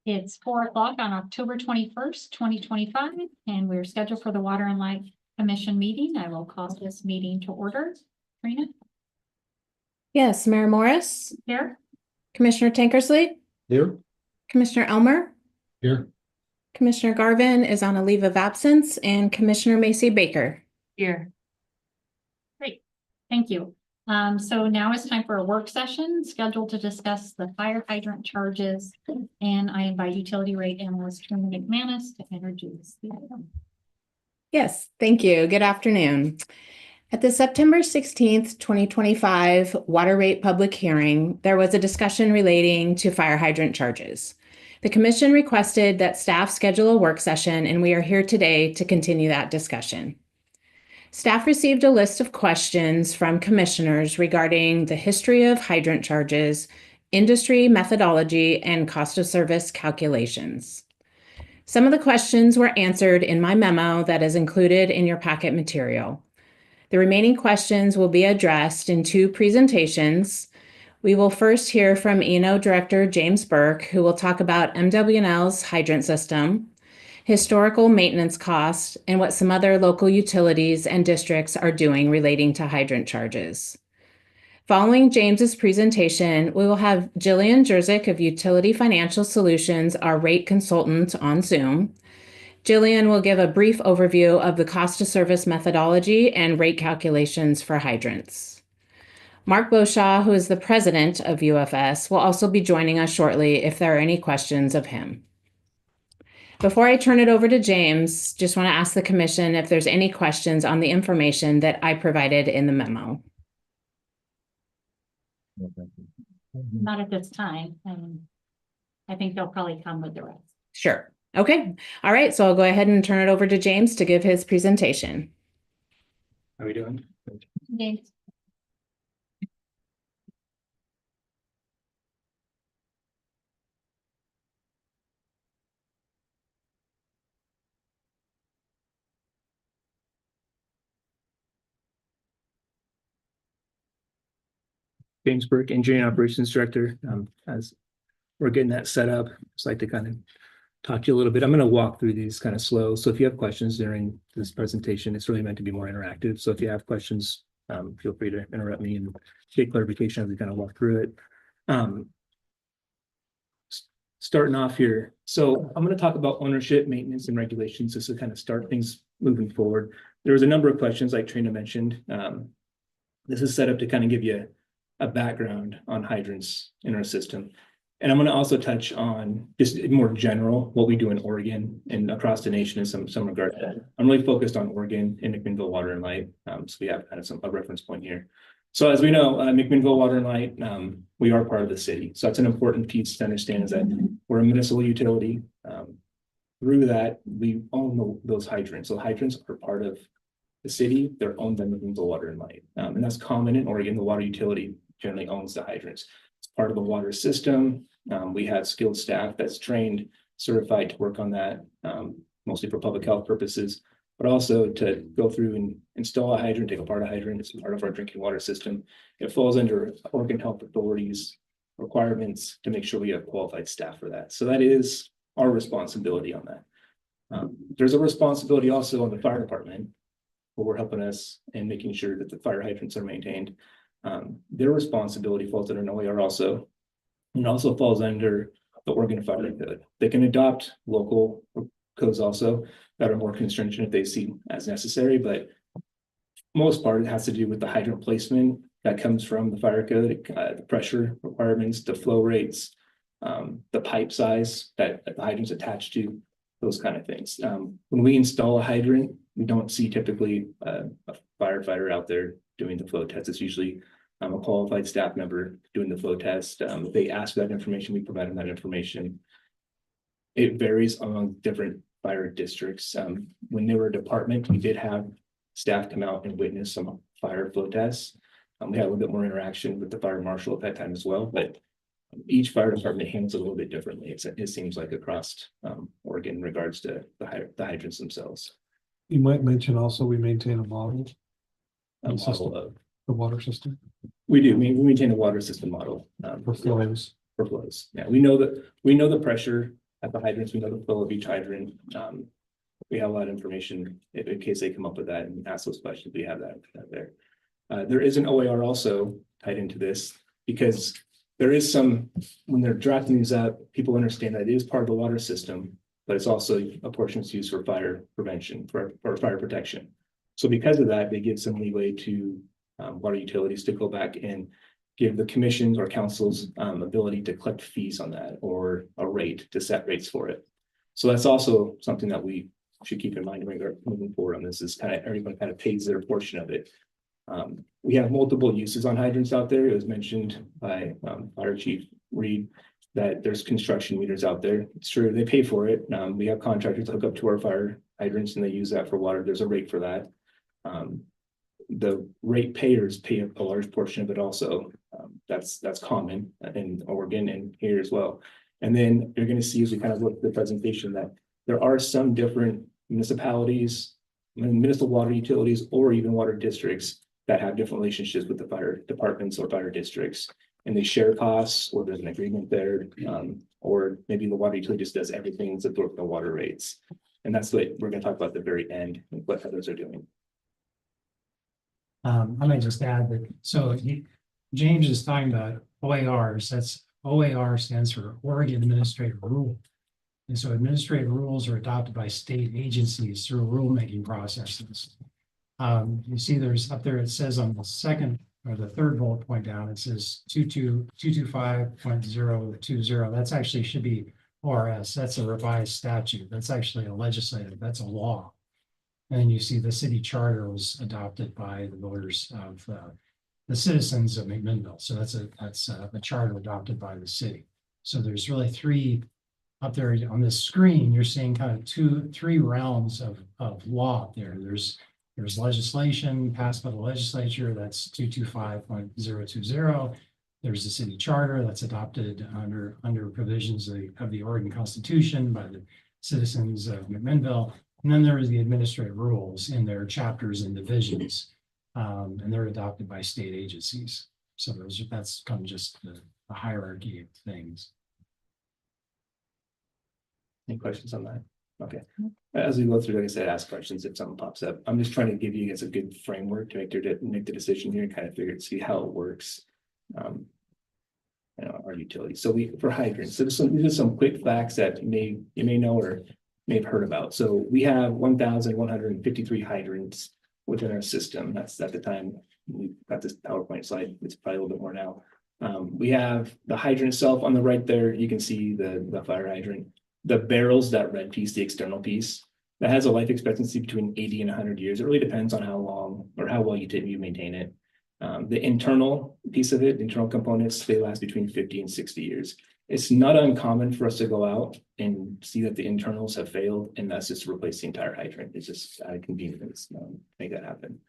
It's 4 o'clock on October 21st, 2025, and we're scheduled for the Water and Light Commission meeting. I will call this meeting to order. Trina, Yes, Mayor Morris, here. Commissioner Tankersley, Here. Commissioner Elmer, Here. Commissioner Garvin is on a leave of absence, and Commissioner Macy Baker. Here. Great, thank you. So now it's time for a work session scheduled to discuss the fire hydrant charges, and I invite utility rate analyst Trina McManus to introduce the item. Yes, thank you. Good afternoon. At the September 16th, 2025 water rate public hearing, there was a discussion relating to fire hydrant charges. The commission requested that staff schedule a work session, and we are here today to continue that discussion. Staff received a list of questions from commissioners regarding the history of hydrant charges, industry methodology, and cost of service calculations. Some of the questions were answered in my memo that is included in your packet material. The remaining questions will be addressed in 2 presentations. We will first hear from E&O Director James Burke, who will talk about MW&L's hydrant system, historical maintenance costs, and what some other local utilities and districts are doing relating to hydrant charges. Following James's presentation, we will have Jillian Jerzyk of Utility Financial Solutions, our rate consultant, on Zoom. Jillian will give a brief overview of the cost of service methodology and rate calculations for hydrants. Mark Beauchamp, who is the president of UFS, will also be joining us shortly if there are any questions of him. Before I turn it over to James, just want to ask the commission if there's any questions on the information that I provided in the memo. Not at this time, and I think they'll probably come with the rest. Sure. Okay. All right. So I'll go ahead and turn it over to James to give his presentation. How are we doing? James. James Burke, Engineering Operations Director. As we're getting that set up, just like to kind of talk to you a little bit. I'm going to walk through these kind of slow. So if you have questions during this presentation, it's really meant to be more interactive. So if you have questions, feel free to interrupt me and get clarification as we kind of walk through it. Starting off here. So I'm going to talk about ownership, maintenance, and regulations just to kind of start things moving forward. There was a number of questions like Trina mentioned. This is set up to kind of give you a background on hydrants in our system. And I'm going to also touch on just more general what we do in Oregon and across the nation in some regard. I'm really focused on Oregon and McMinnville Water and Light. So we have kind of a reference point here. So as we know, McMinnville Water and Light, we are part of the city. So that's an important piece to understand is that we're a municipal utility. Through that, we own those hydrants. So hydrants are part of the city. They're owned by McMinnville Water and Light. And that's common in Oregon. The water utility generally owns the hydrants. It's part of the water system. We have skilled staff that's trained, certified to work on that, mostly for public health purposes, but also to go through and install a hydrant, take apart a hydrant. It's part of our drinking water system. It falls under Oregon Health Authority's requirements to make sure we have qualified staff for that. So that is our responsibility on that. There's a responsibility also on the fire department, where we're helping us and making sure that the fire hydrants are maintained. Their responsibility falls under an OER also, and also falls under the Oregon Fire Code. They can adopt local codes also that are more constringent if they see as necessary, but most part it has to do with the hydrant placement that comes from the fire code, the pressure requirements, the flow rates, the pipe size that the hydrant's attached to, those kind of things. When we install a hydrant, we don't see typically a firefighter out there doing the flow test. It's usually a qualified staff member doing the flow test. If they ask for that information, we provide them that information. It varies among different fire districts. When they were a department, we did have staff come out and witness some fire flow tests. We had a little bit more interaction with the fire marshal at that time as well, but each fire department handles it a little bit differently. It seems like across Oregon in regards to the hydrants themselves. You might mention also we maintain a model. A model of the water system. We do. We maintain a water system model. For flows. For flows. Yeah, we know the pressure at the hydrants. We know the flow of each hydrant. We have a lot of information in case they come up with that and ask those questions. We have that there. There is an OAR also tied into this because there is some, when they're drafting these up, people understand that it is part of the water system, but it's also a portion that's used for fire prevention, for fire protection. So because of that, they give some leeway to water utilities to go back and give the commissions or councils ability to collect fees on that or a rate to set rates for it. So that's also something that we should keep in mind when we're moving forward on this, is kind of everyone kind of pays their portion of it. We have multiple uses on hydrants out there. It was mentioned by Fire Chief Reed that there's construction meters out there. It's true, they pay for it. We have contractors hook up to our fire hydrants and they use that for water. There's a rate for that. The rate payers pay a large portion of it also. That's common in Oregon and here as well. And then you're going to see as we kind of look at the presentation that there are some different municipalities, municipal water utilities, or even water districts that have different relationships with the fire departments or fire districts, and they share costs, or there's an agreement there, or maybe the water utility just does everything to absorb the water rates. And that's what we're going to talk about at the very end, what others are doing. I might just add that, so James is talking about OARs. That's OAR stands for Oregon Administrative Rule. And so administrative rules are adopted by state agencies through rulemaking processes. You see there's up there, it says on the second or the third bullet point down, it says 225.020. That's actually should be ORS. That's a revised statute. That's actually a legislative, that's a law. And you see the city charter was adopted by the voters of the citizens of McMinnville. So that's a charter adopted by the city. So there's really three up there on this screen. You're seeing kind of three realms of law up there. There's legislation passed by the legislature. That's 225.020. There's the city charter that's adopted under provisions of the Oregon Constitution by the citizens of McMinnville. And then there is the administrative rules in their chapters and divisions, and they're adopted by state agencies. So that's kind of just the hierarchy of things. Any questions on that? Okay. As we go through, like I said, ask questions if something pops up. I'm just trying to give you guys a good framework to make the decision here and kind of see how it works. Our utilities. So for hydrants, so these are some quick facts that you may know or may have heard about. So we have 1,153 hydrants within our system. That's at the time we got this PowerPoint slide. It's probably a little bit more now. We have the hydrant itself on the right there. You can see the fire hydrant. The barrels, that red piece, the external piece, that has a life expectancy between 80 and 100 years. It really depends on how long or how well you maintain it. The internal piece of it, the internal components, they last between 50 and 60 years. It's not uncommon for us to go out and see that the internals have failed, and that's just to replace the entire hydrant. It's just out of convenience to make that happen.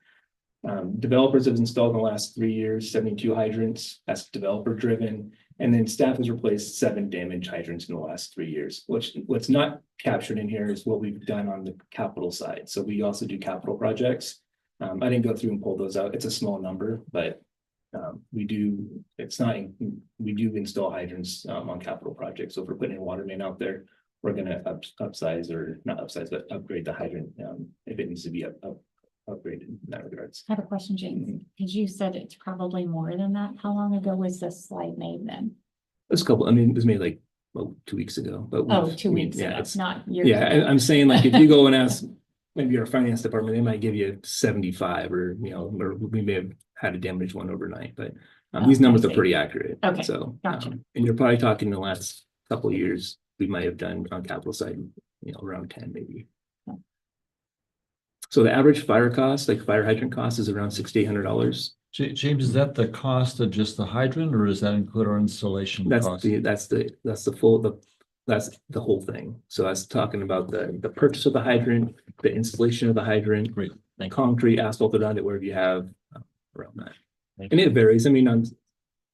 Developers have installed in the last 3 years 72 hydrants. That's developer driven. And then staff has replaced 7 damaged hydrants in the last 3 years. What's not captured in here is what we've done on the capital side. So we also do capital projects. I didn't go through and pull those out. It's a small number, but we do install hydrants on capital projects. So if we're putting a water main out there, we're going to upsize, or not upsize, but upgrade the hydrant if it needs to be upgraded in that regards. I have a question, James, because you said it's probably more than that. How long ago was this slide made then? It's a couple. I mean, it was made like 2 weeks ago. But 2 weeks ago. It's not years. Yeah, I'm saying, like, if you go and ask maybe our finance department, they might give you 75, or or we may have had a damaged one overnight. But these numbers are pretty accurate. Okay, so gotcha. And you're probably talking the last couple of years we might have done on capital side, around 10 maybe. Okay. So the average fire cost, like fire hydrant cost, is around $6,800. James, is that the cost of just the hydrant, or does that include our installation cost? That's the whole thing. So I was talking about the purchase of the hydrant, the installation of the hydrant, Great, thank you. concrete, asphalt around it, wherever you have around that. Thank And it varies. I mean,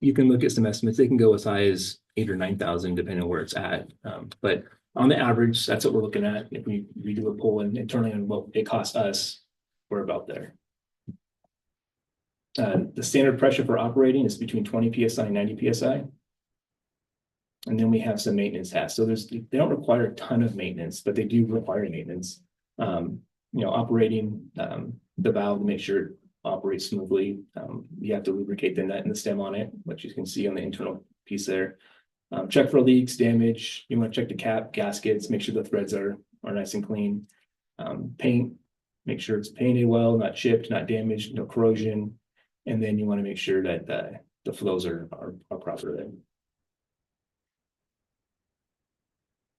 you can look at some estimates. They can go as high as 8,000 or 9,000 depending on where it's at. But on the average, that's what we're looking at. If we do a poll and internally on what it costs us, we're about there. The standard pressure for operating is between 20 PSI and 90 PSI. And then we have some maintenance tasks. So they don't require a ton of maintenance, but they do require maintenance. Operating the valve to make sure it operates smoothly. You have to lubricate the nut and the stem on it, which you can see on the internal piece there. Check for leaks, damage. You want to check the cap, gaskets, make sure the threads are nice and clean. Paint, make sure it's painted well, not chipped, not damaged, no corrosion. And then you want to make sure that the flows are proper there.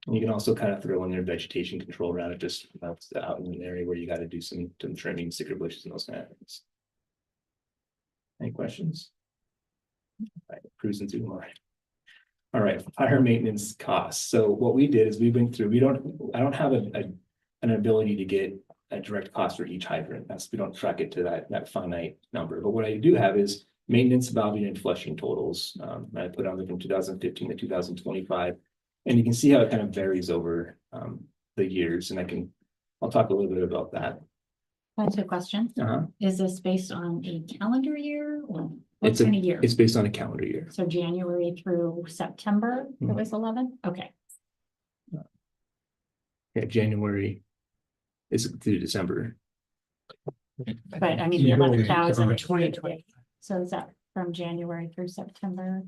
And you can also kind of throw in your vegetation control around it, just out in an area where you got to do some trimming, sticker bushes and those kind of things. Any questions? All right, cruising through more. All right, fire maintenance costs. So what we did is we went through, I don't have an ability to get a direct cost for each hydrant. We don't track it to that finite number. But what I do have is maintenance, valving, and flushing totals. I put on them from 2015 to 2025. And you can see how it kind of varies over the years. And I'll talk a little bit about that. That's a question. Is this based on a calendar year or what kind of year? It's based on a calendar year. So January through September, it was 11? Okay. Yeah, January is through December. But I mean, the 11,000 is 2020. So is that from January through September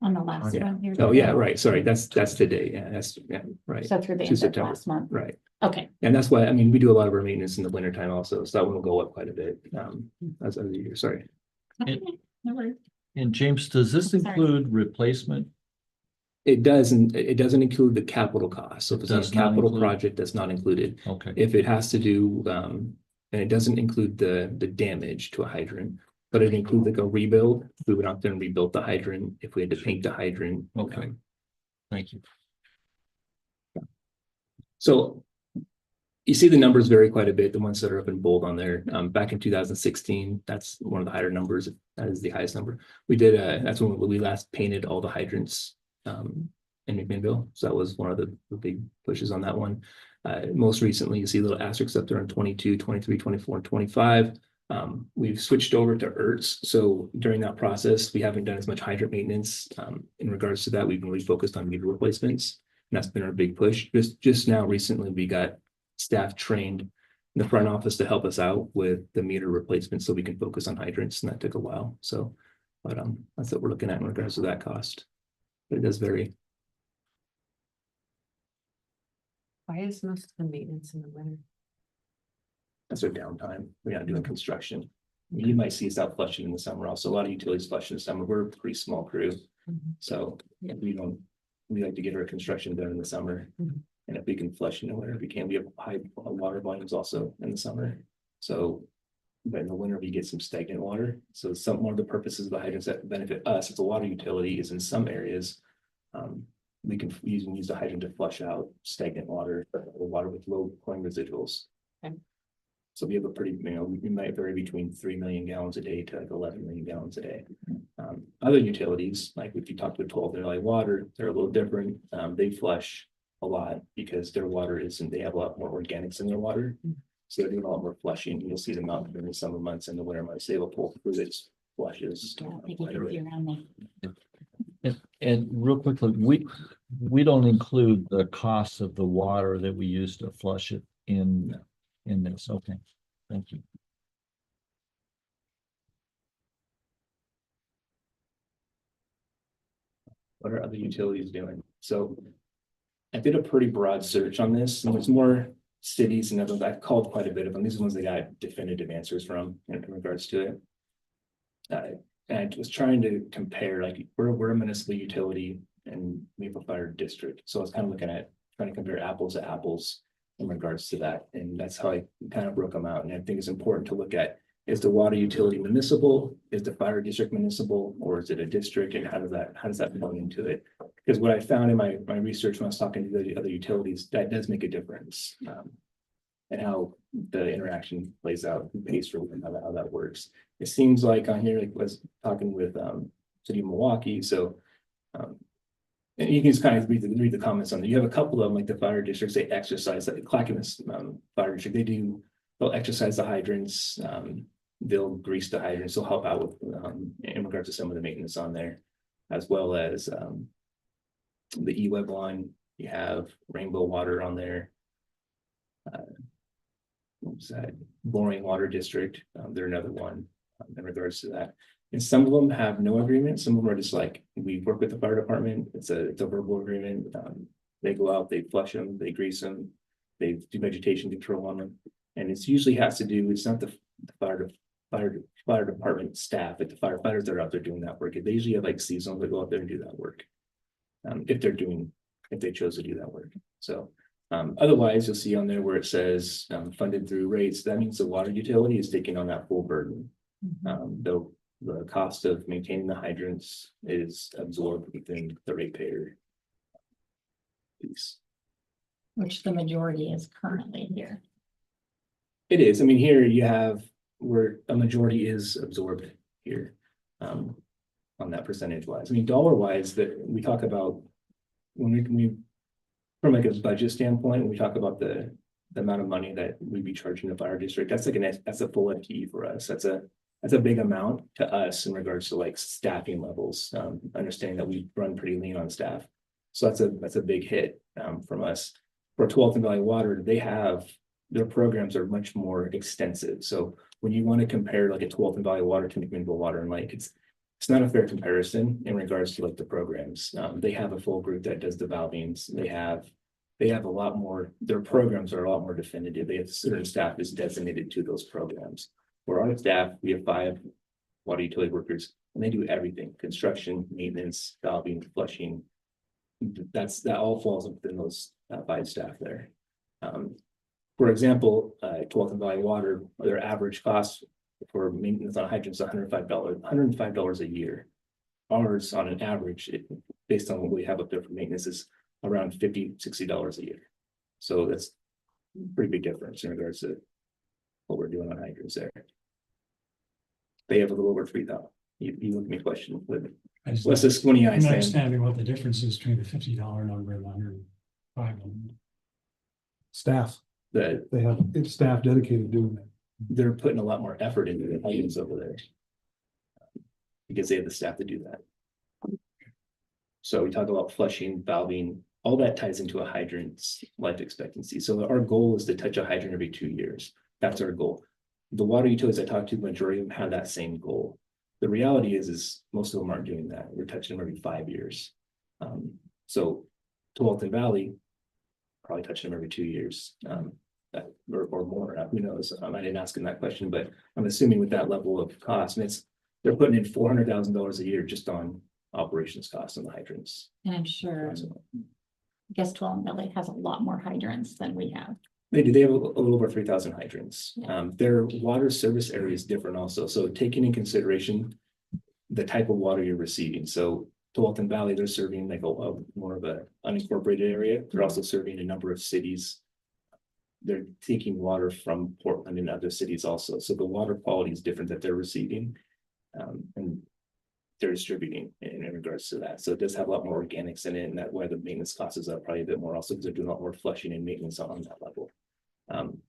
on the last one here? Oh, yeah, right. Sorry, that's today. Yeah, right. So through the end of last month. Right. Okay. And that's why, I mean, we do a lot of our maintenance in the winter time also, so that one will go up quite a bit as of the year. Sorry. Okay. No worries. And James, does this Sorry. include replacement? It doesn't include the capital cost. So if it's a Does not capital include- project, that's not included. Okay, If it has to do, and it doesn't include the damage to a hydrant, but it includes like a rebuild. We went out there and rebuilt the hydrant. If we had to paint the hydrant. okay. Thank you. So you see the numbers vary quite a bit, the ones that are up in bold on there. Back in 2016, that's one of the higher numbers. That is the highest number. We did, that's when we last painted all the hydrants in McMinnville. So that was one of the big pushes on that one. Most recently, you see a little asterisks up there on 22, 23, 24, and 25. We've switched over to ERTs. So during that process, we haven't done as much hydrant maintenance. In regards to that, we've been really focused on meter replacements. And that's been our big push. Just now recently, we got staff trained in the front office to help us out with the meter replacement so we can focus on hydrants, and that took a while. So, but that's what we're looking at in regards to that cost. But it does vary. Why is most of the maintenance in the winter? That's our downtime. We're not doing construction. You might see us out flushing in the summer. Also, a lot of utilities flush in the summer. We're a pretty small crew. So we like to get our construction done in the summer. And if we can flush in the winter, we can. We have high water volumes also in the summer. So, but in the winter, we get some stagnant water. So one of the purposes of the hydrants that benefit us as a water utility is in some areas, we can use the hydrant to flush out stagnant water or water with low chlorine residuals. Okay. So we have a pretty, we might vary between 3 million gallons a day to like 11 million gallons a day. Other utilities, like if you talk to 12 Valley Water, they're a little different. They flush a lot because their water isn't, they have a lot more organics in their water. So they're doing a lot more flushing. You'll see them out during the summer months and the winter months. They will pull through its flushes. Yeah, they can be around there. And real quickly, we don't include the cost of the water that we use to flush it in this. Okay, thank you. What are other utilities doing? So I did a pretty broad search on this, and there's more cities and others. I've called quite a bit of them. These are the ones that got definitive answers from in regards to it. And I was trying to compare, like we're a municipal utility and Maple Fire District. So I was kind of looking at trying to compare apples to apples in regards to that. And that's how I kind of broke them out. And I think it's important to look at, is the water utility municipal? Is the fire district municipal, or is it a district? And how does that plug into it? Because what I found in my research when I was talking to the other utilities, that does make a difference. And how the interaction plays out, who pays for it, and how that works. It seems like on here, like was talking with City of Milwaukee. So and you can just kind of read the comments on it. You have a couple of them, like the fire districts, they exercise, like Clackamas Fire District, they'll exercise the hydrants. they'll grease the hydrants, they'll help out with, in regards to some of the maintenance on there. As well as, the E-Web line, you have Rainbow Water on there. What was that? Boring Water District, they're another one in regards to that. And some of them have no agreement, some of them are just like, we work with the fire department, it's a verbal agreement. They go out, they flush them, they grease them, they do vegetation control on them. And it's usually has to do, it's not the fire department staff, but the firefighters that are out there doing that work. They usually have like seasonal that go out there and do that work. If they chose to do that work. So otherwise, you'll see on there where it says funded through rates, that means the water utility is taking on that full burden. Though the cost of maintaining the hydrants is absorbed within the ratepayer piece. Which the majority is currently here. It is, I mean, here you have where a majority is absorbed here. On that percentage wise, I mean, dollar wise, that we talk about when we from like a budget standpoint, when we talk about the amount of money that we'd be charging the fire district, that's like that's a full FTE for us. That's a big amount to us in regards to like staffing levels. Understanding that we run pretty lean on staff, so that's a big hit from us. For 12th and Valley Water, their programs are much more extensive. So when you want to compare like a 12th and Valley Water to McMinnville Water and Lake, it's not a fair comparison in regards to like the programs. They have a full group that does the valvings. They have a lot more, their programs are a lot more definitive. They have certain staff is designated to those programs. For our staff, we have 5 water utility workers and they do everything: construction, maintenance, valving, flushing. That all falls within those 5 staff there. For example, 12th and Valley Water, their average cost for maintenance on hydrants, $105 a year. Ours on an average, based on what we have up there for maintenance, is around $50-$60 a year. So that's a pretty big difference in regards to what we're doing on hydrants there. They have a little over 3,000. You look at me question, but what's the squinty eye I'm saying? understanding what the difference is between the $50 number and the $105 number. Staff, That they have staff dedicated doing that. they're putting a lot more effort into the hydrants over there. Because they have the staff to do that. So we talk about flushing, valving, all that ties into a hydrant's life expectancy. So our goal is to touch a hydrant every 2 years. That's our goal. The water utilities I talked to, the majority of them have that same goal. The reality is most of them aren't doing that. We're touching them every 5 years. So to Walton Valley, probably touching them every 2 years. Or more, who knows? I didn't ask him that question, but I'm assuming with that level of cost, and they're putting in $400,000 a year just on operations costs on the hydrants. And I'm sure, I guess 12 Valley has a lot more hydrants than we have. They do. They have a little over 3,000 hydrants. Yeah. Their water service area is different also. So taking in consideration the type of water you're receiving. So to Walton Valley, they're serving like a more of a unincorporated area. They're also serving a number of cities. They're taking water from Portland and other cities also. So the water quality is different that they're receiving. And they're distributing in regards to that. So it does have a lot more organics in it, and that why the maintenance cost is up probably a bit more also because they're doing a lot more flushing and maintenance on that level.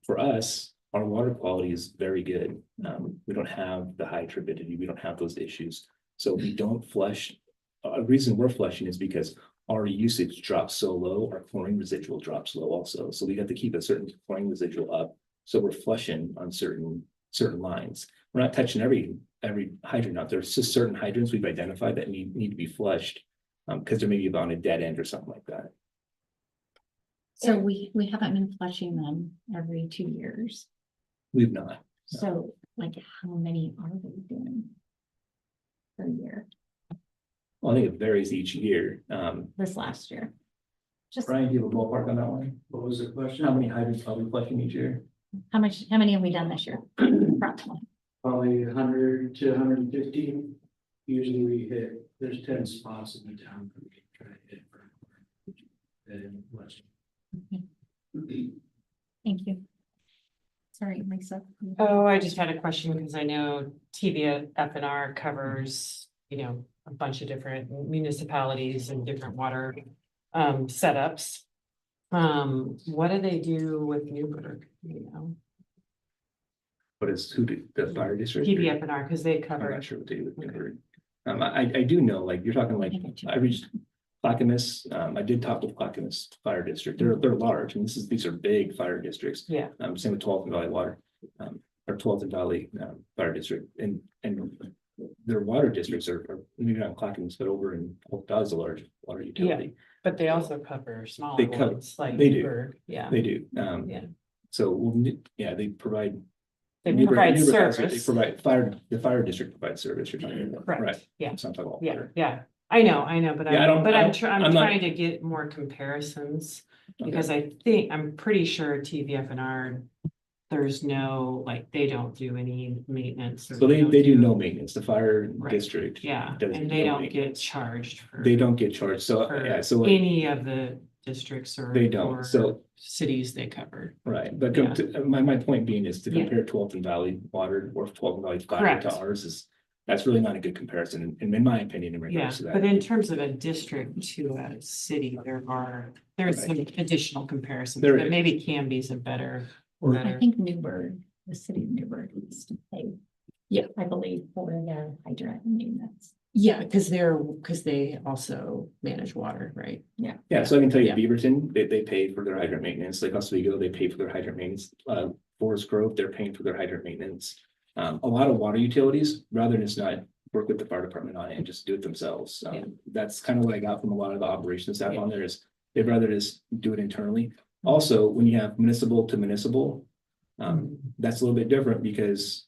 For us, our water quality is very good. We don't have the high turbidity, we don't have those issues. So we don't flush. A reason we're flushing is because our usage drops so low, our chlorine residual drops low also. So we have to keep a certain chlorine residual up. So we're flushing on certain lines. We're not touching every hydrant out there. It's just certain hydrants we've identified that need to be flushed because they're maybe on a dead end or something like that. So we haven't been flushing them every 2 years. We've not. So like how many are we doing per year Well, I think it varies each year. this last year? Just Brian, do you have a ballpark on that one? What was the question? How many hydrants are we flushing each year? how many have we done this year? Approximately. Probably 100 to 150. Usually we hit, there's 10 spots in the town that we can try to hit. And West. Thank you. Sorry, Lisa. Oh, I just had a question because I know TVFNR covers, a bunch of different municipalities and different water setups. What do they do with Newburgh, What is, who did, the fire district? TVFNR, because they I'm cover. not sure what they would cover. I do know, like, you're talking like, I reached Clackamas, I did talk with Clackamas Fire District, they're large, and these are big fire districts. Yeah. Same with 12th and Valley Water, or 12th and Valley, Fire District, and their water districts are maybe not Clackamas, but over in Polk is a large water utility. But they also cover smaller They cover- ones, like they do. Newburgh, yeah. They do, Yeah. so, yeah, they provide. They Newburgh- provide Newburgh has- service. They provide, the fire district provides service, you're talking about, Correct, right? yeah. It's not talking about Yeah, water. yeah, I know, but Yeah, I don't- I'm, but I I'm don't- trying, I'm I'm not- trying to get more comparisons. Okay. Because I'm pretty sure TVFNR, there's no, like, they don't do any maintenance. or So they do do- no maintenance, the fire Right. district. Yeah, does and they no don't get maintenance. charged for. They don't get charged, so, for yeah, so, like, any of the districts or. They don't, or so- cities they cover. right, but Yeah. my point being is to Yeah. compare 12th and Valley Water or 12th and Valley Fire Correct. to ours is, that's really not a good comparison, in my opinion, in Yeah, regards to but that. in terms of a district to a city, there's some additional comparisons There that is. maybe Canby's a better. Or- I think Newburgh, the city of Newburgh used to pay. Yeah, I believe for their hydrant maintenance. Yeah, because they also manage water, right? Yeah, so I can tell you Yeah. Beaverton, they pay for their hydrant maintenance, like Oswego, they pay for their hydrant maintenance, Forest Grove, they're paying for their hydrant maintenance. A lot of water utilities, rather than just not work with the fire department on it and just do it themselves. Yeah. That's kind of what I got from a lot of the operations staff on there is, they'd rather just do it internally. Also, when you have municipal to municipal, that's a little bit different because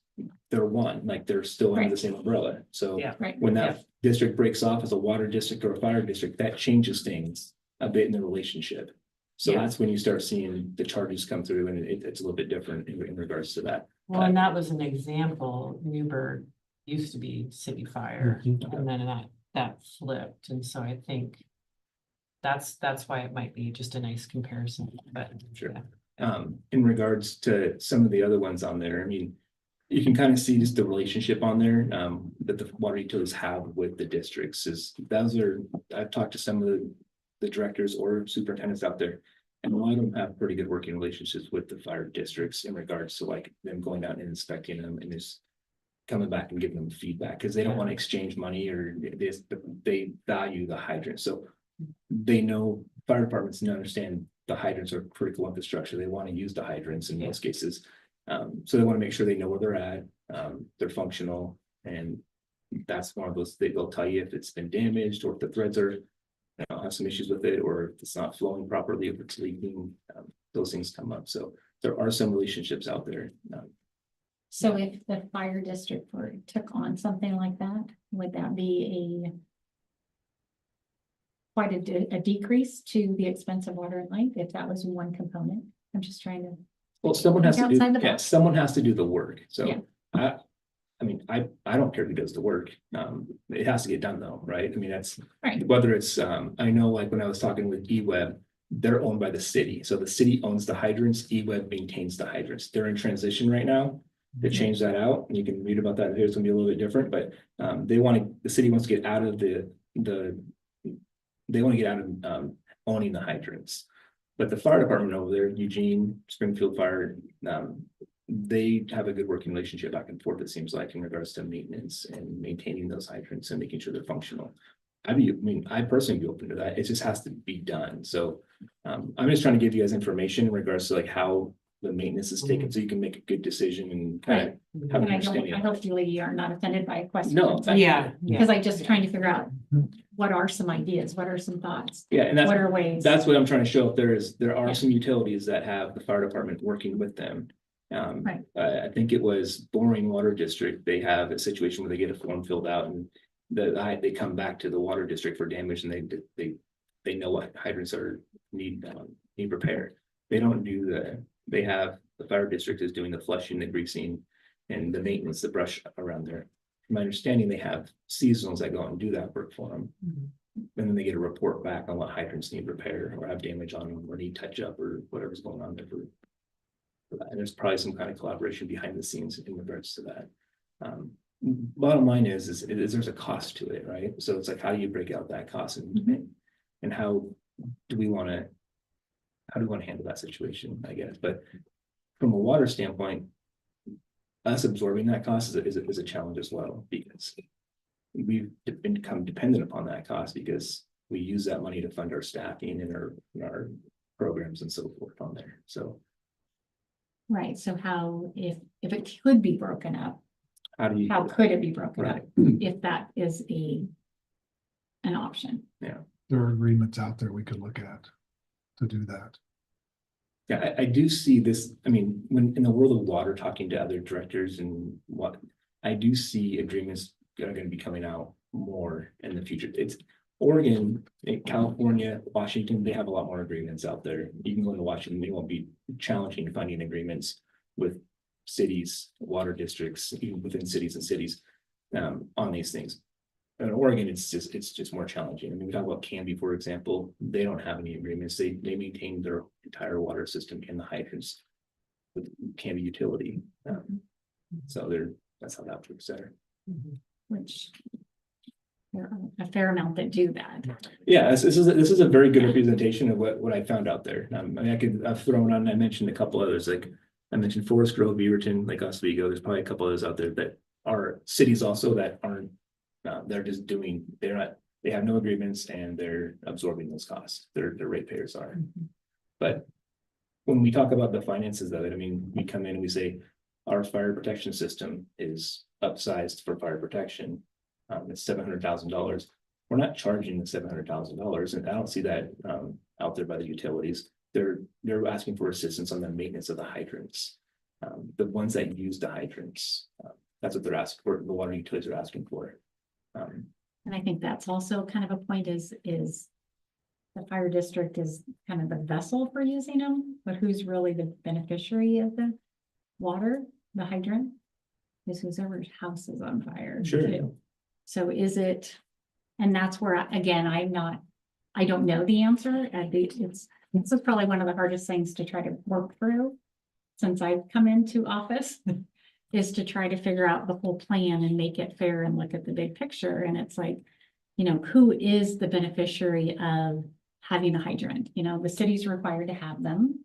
they're one, like they're still under the Right. same umbrella, so. Yeah. Right. When that district breaks off as a water district or a fire district, that changes things a bit in the relationship. So Yeah. that's when you start seeing the charges come through and it's a little bit different in regards to that. Well, and that was an example, Newburgh used to be city fire, and then that flipped, and so I think. That's why it might be just a nice comparison, but. Sure. yeah. In regards to some of the other ones on there, I mean. You can kind of see just the relationship on there, that the water utilities have with the districts I've talked to some of the directors or superintendents out there. And a lot of them have pretty good working relationships with the fire districts in regards to like them going out and inspecting them and just. Coming back and giving them feedback, because they don't want to exchange money or they value the hydrant, so. They know fire departments understand the hydrants are critical infrastructure, they want to use the hydrants in most cases. So they want to make sure they know where they're at, they're functional, and that's one of those, they'll tell you if it's been damaged or if the threads are. Have some issues with it, or if it's not flowing properly, if it's leaking, those things come up, so there are some relationships out there. So if the fire district took on something like that, would that be quite a decrease to the expense of water and light if that was one component? I'm just trying to. Well, someone has to do, Outside the yeah, box. someone has to do the work, so. Yeah. I mean, I don't care who does the work, it has to get done though, right? I mean, that's. Right. Whether it's, I know like when I was talking with eWeb, they're owned by the city, so the city owns the hydrants, eWeb maintains the hydrants, they're in transition right now. To change that out, and you can read about that, it's gonna be a little bit different, but, the city wants to get out of they want to get out of, owning the hydrants. But the fire department over there, Eugene, Springfield Fire, they have a good working relationship back and forth, it seems like, in regards to maintenance and maintaining those hydrants and making sure they're functional. I personally be open to that, it just has to be done, so, I'm just trying to give you guys information in regards to like how the maintenance is taken, so you can make a good decision and kind of have And an I don't, understanding. I hopefully you are not offended by a question. No, Yeah, Because I just trying to figure out what are some ideas, what are some thoughts, Yeah, and what are ways? that's what I'm trying to show, if there are Yeah. some utilities that have the fire department working with them. Right. I think it was Boring Water District, they have a situation where they get a form filled out and they come back to the water district for damage and they know what hydrants need repaired. They don't do the fire district is doing the flushing, the greasing and the maintenance, the brush around there. From my understanding, they have seasonals that go out and do that work for them. Mhm. And then they get a report back on what hydrants need repair or have damage on them or need touch up or whatever's going on there for that. And there's probably some kind of collaboration behind the scenes in regards to that. Bottom line is there's a cost to it, right? So it's like, how do you break out that cost and how do we want to handle that situation, I guess, but from a water standpoint, us absorbing that cost is a challenge as well, because we've become dependent upon that cost because we use that money to fund our staffing and our programs and so forth on there. So Right, so how, if it could be broken up, how do you? how could it be broken up? Right. If that is an option? There are agreements out there we could look at to do that. Yeah, I do see this, I mean, when in the world of water, talking to other directors and what, I do see agreements that are gonna be coming out more in the future. It's Oregon, California, Washington, they have a lot more agreements out there. You can go into Washington, they won't be challenging funding agreements with cities, water districts, even within cities and cities, on these things. In Oregon, it's just more challenging. I mean, we talk about Canby, for example, they don't have any agreements. They maintain their entire water system in the hydrants with Canby utility. So that's how that works there. Which there are a fair amount that do that. Yeah, this is a very good representation of what I found out there. I mean, I've thrown on, I mentioned a couple others, like I mentioned Forest Grove, Beaverton, Lake Oswego. There's probably a couple others out there that are cities also that aren't. They're just they have no agreements and they're absorbing those costs. Their ratepayers are. But when we talk about the finances of it, I mean, we come in and we say, our fire protection system is upsized for fire protection. It's $700,000. We're not charging the $700,000, and I don't see that out there by the utilities. They're asking for assistance on the maintenance of the hydrants. The ones that use the hydrants, that's what they're asking for. The water utilities are asking for. And I think that's also kind of a point is the fire district is kind of the vessel for using them, but who's really the beneficiary of the water, the hydrant? Is whoever's house is on fire. Sure. Too. So is it, and that's where, again, I don't know the answer. This is probably one of the hardest things to try to work through since I've come into office. Is to try to figure out the whole plan and make it fair and look at the big picture. And it's like, who is the beneficiary of having a hydrant? The city's required to have them.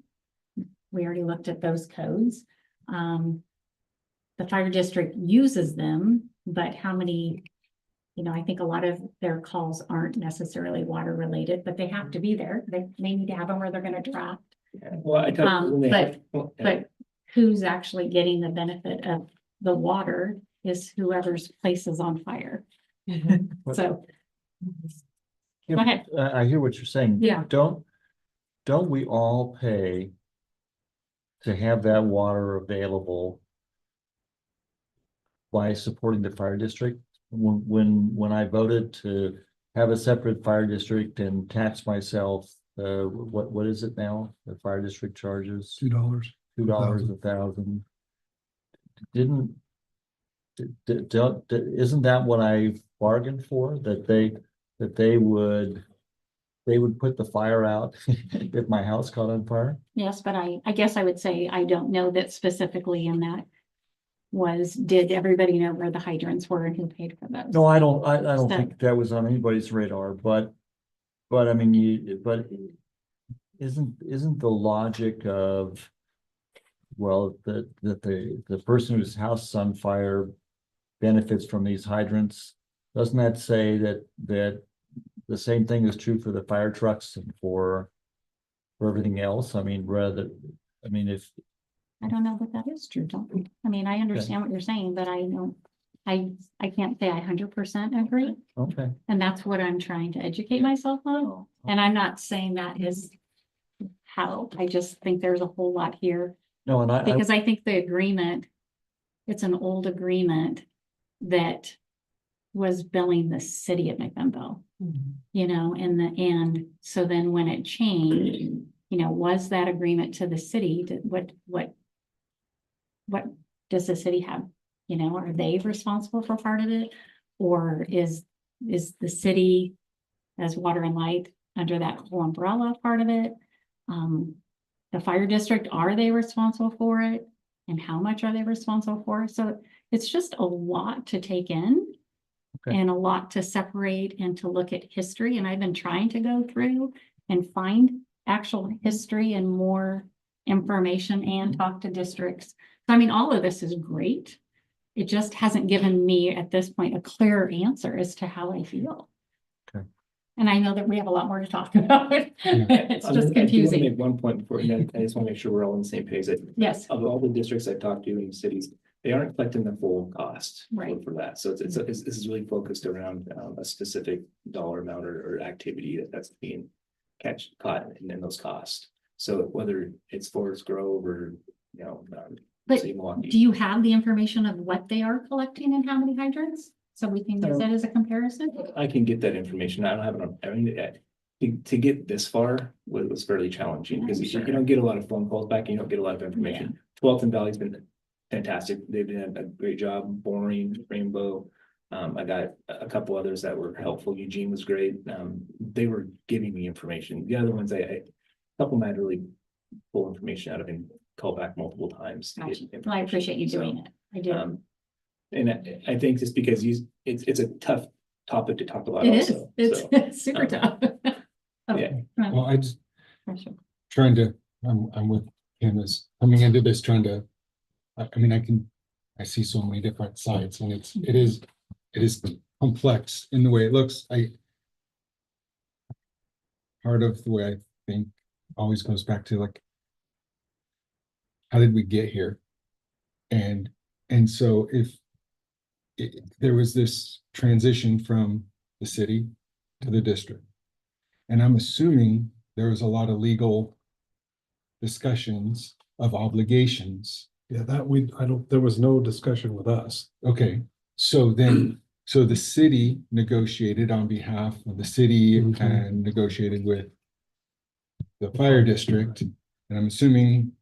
We already looked at those codes. The fire district uses them, but how many, I think a lot of their calls aren't necessarily water related, but they have to be there. They need to have them or they're going to draft. Yeah. Well, I tell you, But who's actually getting the benefit of the water is whoever's place is on fire. So. Yeah, Go ahead. I hear what you're saying. Yeah. Don't we all pay to have that water available by supporting the fire district? When I voted to have a separate fire district and tax myself, what is it now? The fire district charges $2. $2 a thousand. Isn't that what I bargained for? That they would put the fire out if my house caught on fire? Yes, but I guess I would say, I don't know that specifically in that did everybody know where the hydrants were and who paid for those? No, I don't So- think that was on anybody's radar, but I mean, isn't the logic of, well, that the person whose house is on fire benefits from these hydrants? Doesn't that say that the same thing is true for the fire trucks and for everything else? I mean, if I don't know that is true, I mean, I understand what you're saying, but I can't say I 100% agree. okay. And that's what I'm trying to educate myself on. And I'm not saying that is how, I just think there's a whole lot here. No, and I Because I think the agreement, it's an old agreement that was billing the city of McMinnville, and so then when it changed, was that agreement to the city? What does the city have? Are they responsible for part of it? Or is the city as Water and Light under that whole umbrella part of it? The fire district, are they responsible for it? And how much are they responsible for? So it's just a lot to take in. Okay. And a lot to separate and to look at history. And I've been trying to go through and find actual history and more information and talk to districts So I mean, all of this is great. It just hasn't given me at this point a clear answer as to how I feel. Okay. And I know that we have a lot more to talk about. It's I just do wanna confusing. Make one point before, and then I just want to make sure we're all on the same page. That Yes, of all the districts I've talked to in cities, they aren't collecting the full cost Right. for that. So this is really focused around a specific dollar amount or activity that's being caught in those costs. So whether it's Forest Grove or, you know, but say Milwaukee. do you have the information of what they are collecting and how many hydrants? So we can use that as a comparison? I can get that information. I don't have it on, I mean, to get this far was fairly challenging because I'm you sure. don't get a lot of phone calls back and you don't get a lot of information. Twelfton Valley's been fantastic. They've done a great job. Boring, Rainbow. I got a couple others that were helpful. Eugene was great. They were giving me information. The other ones, a couple of them I had to really pull information out of and call back multiple times. To Gotcha. get Well, I information. appreciate you So, doing it. I do. And I think just because it's a tough topic to talk about It is. also. It's So, it's super tough. yeah. Well, I just For sure. trying to, I'm with him as coming into this, trying to, I mean, I see so many different sides and it is complex in the way it looks. Part of the way I think always goes back to like, how did we get here? And so if there was this transition from the city to the district, and I'm assuming there was a lot of legal discussions of obligations. Yeah, there was no discussion with us. Okay, so then, so the city negotiated on behalf of the city Mhm. and negotiated with the fire district. And I'm assuming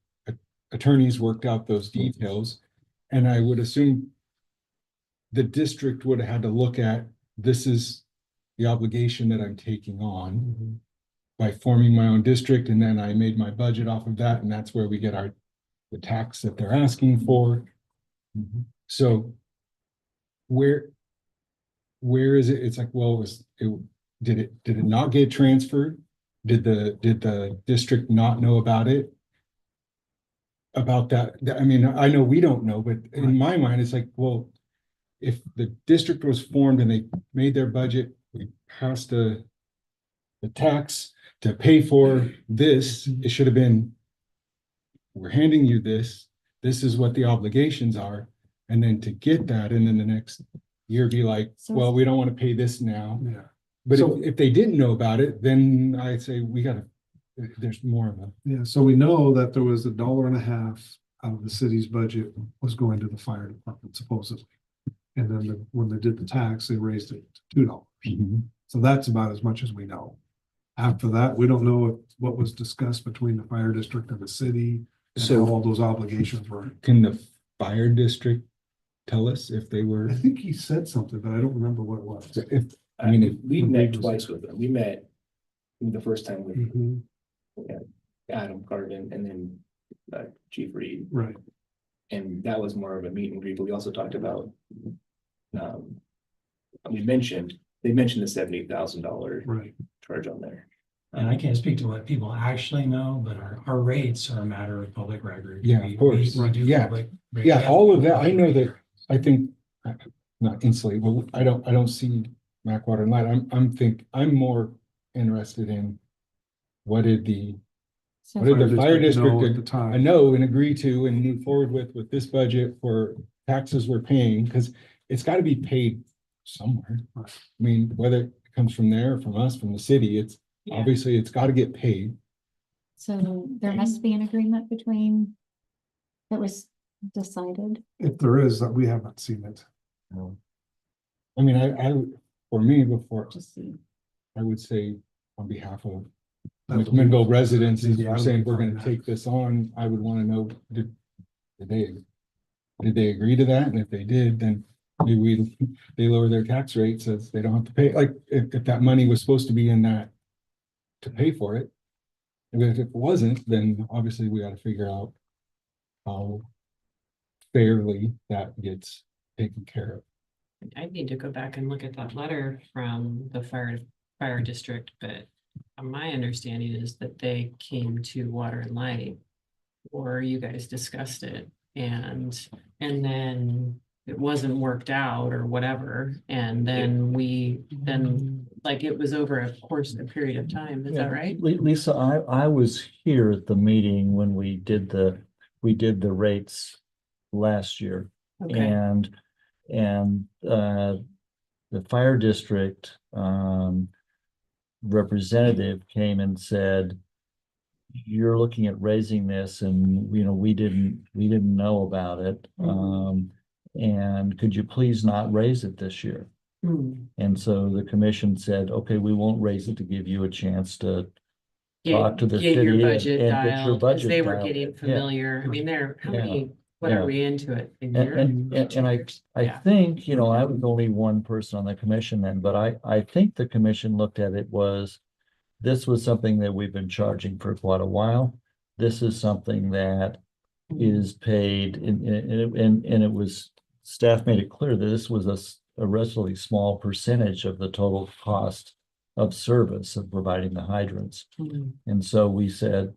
attorneys worked out those details. And I would assume the district would have had to look at, this is the obligation that I'm taking on by forming my own district. And then I made my budget off of that. And that's where we get the tax that they're asking for. So where is it? It's like, well, did it not get transferred? Did the district not know about it? About that? I mean, I know we don't know, but in my mind, it's like, well, if the district was formed and they made their budget, we passed the tax to pay for this, it should have been, we're handing you this is what the obligations are. And then to get that, and then the next year be like, So well, we don't want to pay this now. Yeah. But So- if they didn't know about it, then I'd say there's more of a. Yeah, so we know that there was $1.50 out of the city's budget was going to the fire department supposedly. And then when they did the tax, they raised it to $2. So that's about as much as we know. After that, we don't know what was discussed between the fire district and the city. And So- how all those obligations were. Can the fire district tell us if they were, I think he said something, but I don't remember what it was. if, I mean, if We when met Reed was twice there. with them. We met the first time with Mhm, Adam Carden and then Chief Reed. right, And that was more of a meet and greet, but we also talked about. They mentioned the $78,000 right. charge on there. And I can't speak to what people actually know, but our rates are a matter of public record. Yeah, of We course. do Yeah. public yeah, rates. all of that, I know that, I think, not instantly, well, I don't see Mac Water and Light. I'm more interested in what did the So What did the fire know district at the time? I know and agree to and move forward with this budget for taxes we're paying, because it's got to be paid somewhere. I mean, whether it comes from there, from us, from the city, Yeah. obviously it's got to get paid. So there has to be an agreement between that was decided. If there is, that we haven't seen it. I mean, for me, before, Just see. I would say on behalf of That would be- McMinnville residents, if Yeah, I we're would saying be we're fine gonna with take this on, I would want to know, did they agree to that? And if they did, then maybe they lower their tax rate so they don't have to pay, like, if that money was supposed to be in that to pay for it. And if it wasn't, then obviously we got to figure out how fairly that gets taken care of. I'd need to go back and look at that letter from the fire district, but my understanding is that they came to Water and Light. Or you guys discussed it and then it wasn't worked out or whatever, and then like it was over a period of time, is that right? Lisa, I was here at the meeting when we did the rates last year. Okay, And the fire district representative came and said, you're looking at raising this, and we didn't know about it. And could you please not raise it this year? And so the commission said, okay, we won't raise it to give you a chance to talk to the get your city budget and get your dialed, because budget they were dialed. getting Yeah. familiar. I mean, how Yeah. many, what Yeah. are we into it? A And, year? and I Yeah. think, I was only one person on the commission then, but I think the commission looked at it this was something that we've been charging for quite a while. This is something that is paid and it was, staff made it clear that this was a relatively small percentage of the total cost of service of providing the hydrants. And so we said,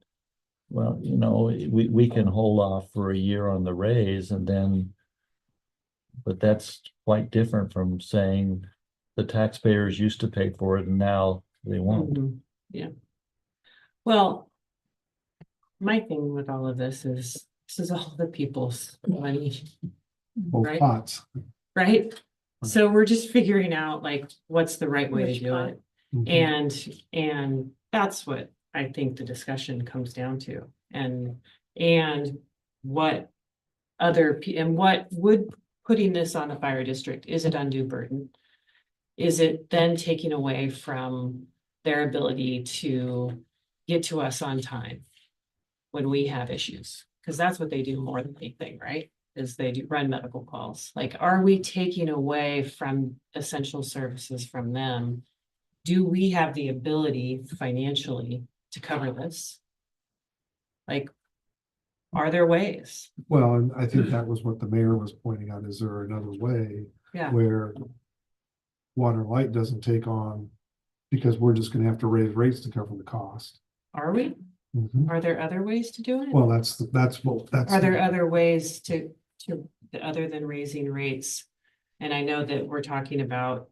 well, we can hold off for a year on the raise and then, but that's quite different from saying the taxpayers used to pay for it and now they won't. Yeah. Well, my thing with all of this is all the people's money, Both Right. pots. right? So we're just figuring out like what's the right way to Which do part? it. Mhm. And that's what I think the discussion comes down to. And what what would putting this on the fire district, is it undue burden? Is it then taking away from their ability to get to us on time when we have issues? Because that's what they do more than anything, right? Is they do run medical calls. Like, are we taking away from essential services from them? Do we have the ability financially to cover this? Like, are there ways? Well, and I think that was what the mayor was pointing out. Is there another way Yeah, where water and light doesn't take on, because we're just gonna have to raise rates to cover the cost. are we? Mhm. Are there other ways to do it? Well, that's. Are there other ways to, other than raising rates? And I know that we're talking about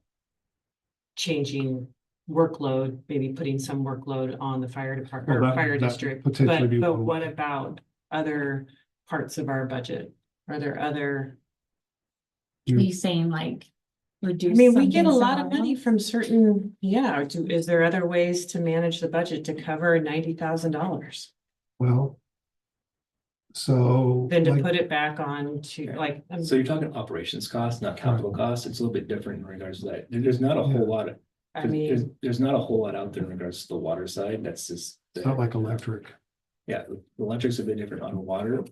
changing workload, maybe putting some workload on the fire department Well, or fire that district. potentially But be but one what way. about other parts of our budget? Are there other? Are you saying like I reduce? mean, we get a something lot of somewhere money else? from certain, is there other ways to manage the budget to cover $90,000? Well. So. Than to like- put it back on to like. So you're talking operations costs, not capital costs. It's a little bit different in regards to that. There's not a whole lot of, I mean, there's not a whole lot out there in regards to the water side. That's just. It's not like electric. Yeah, the electric's a bit different on water.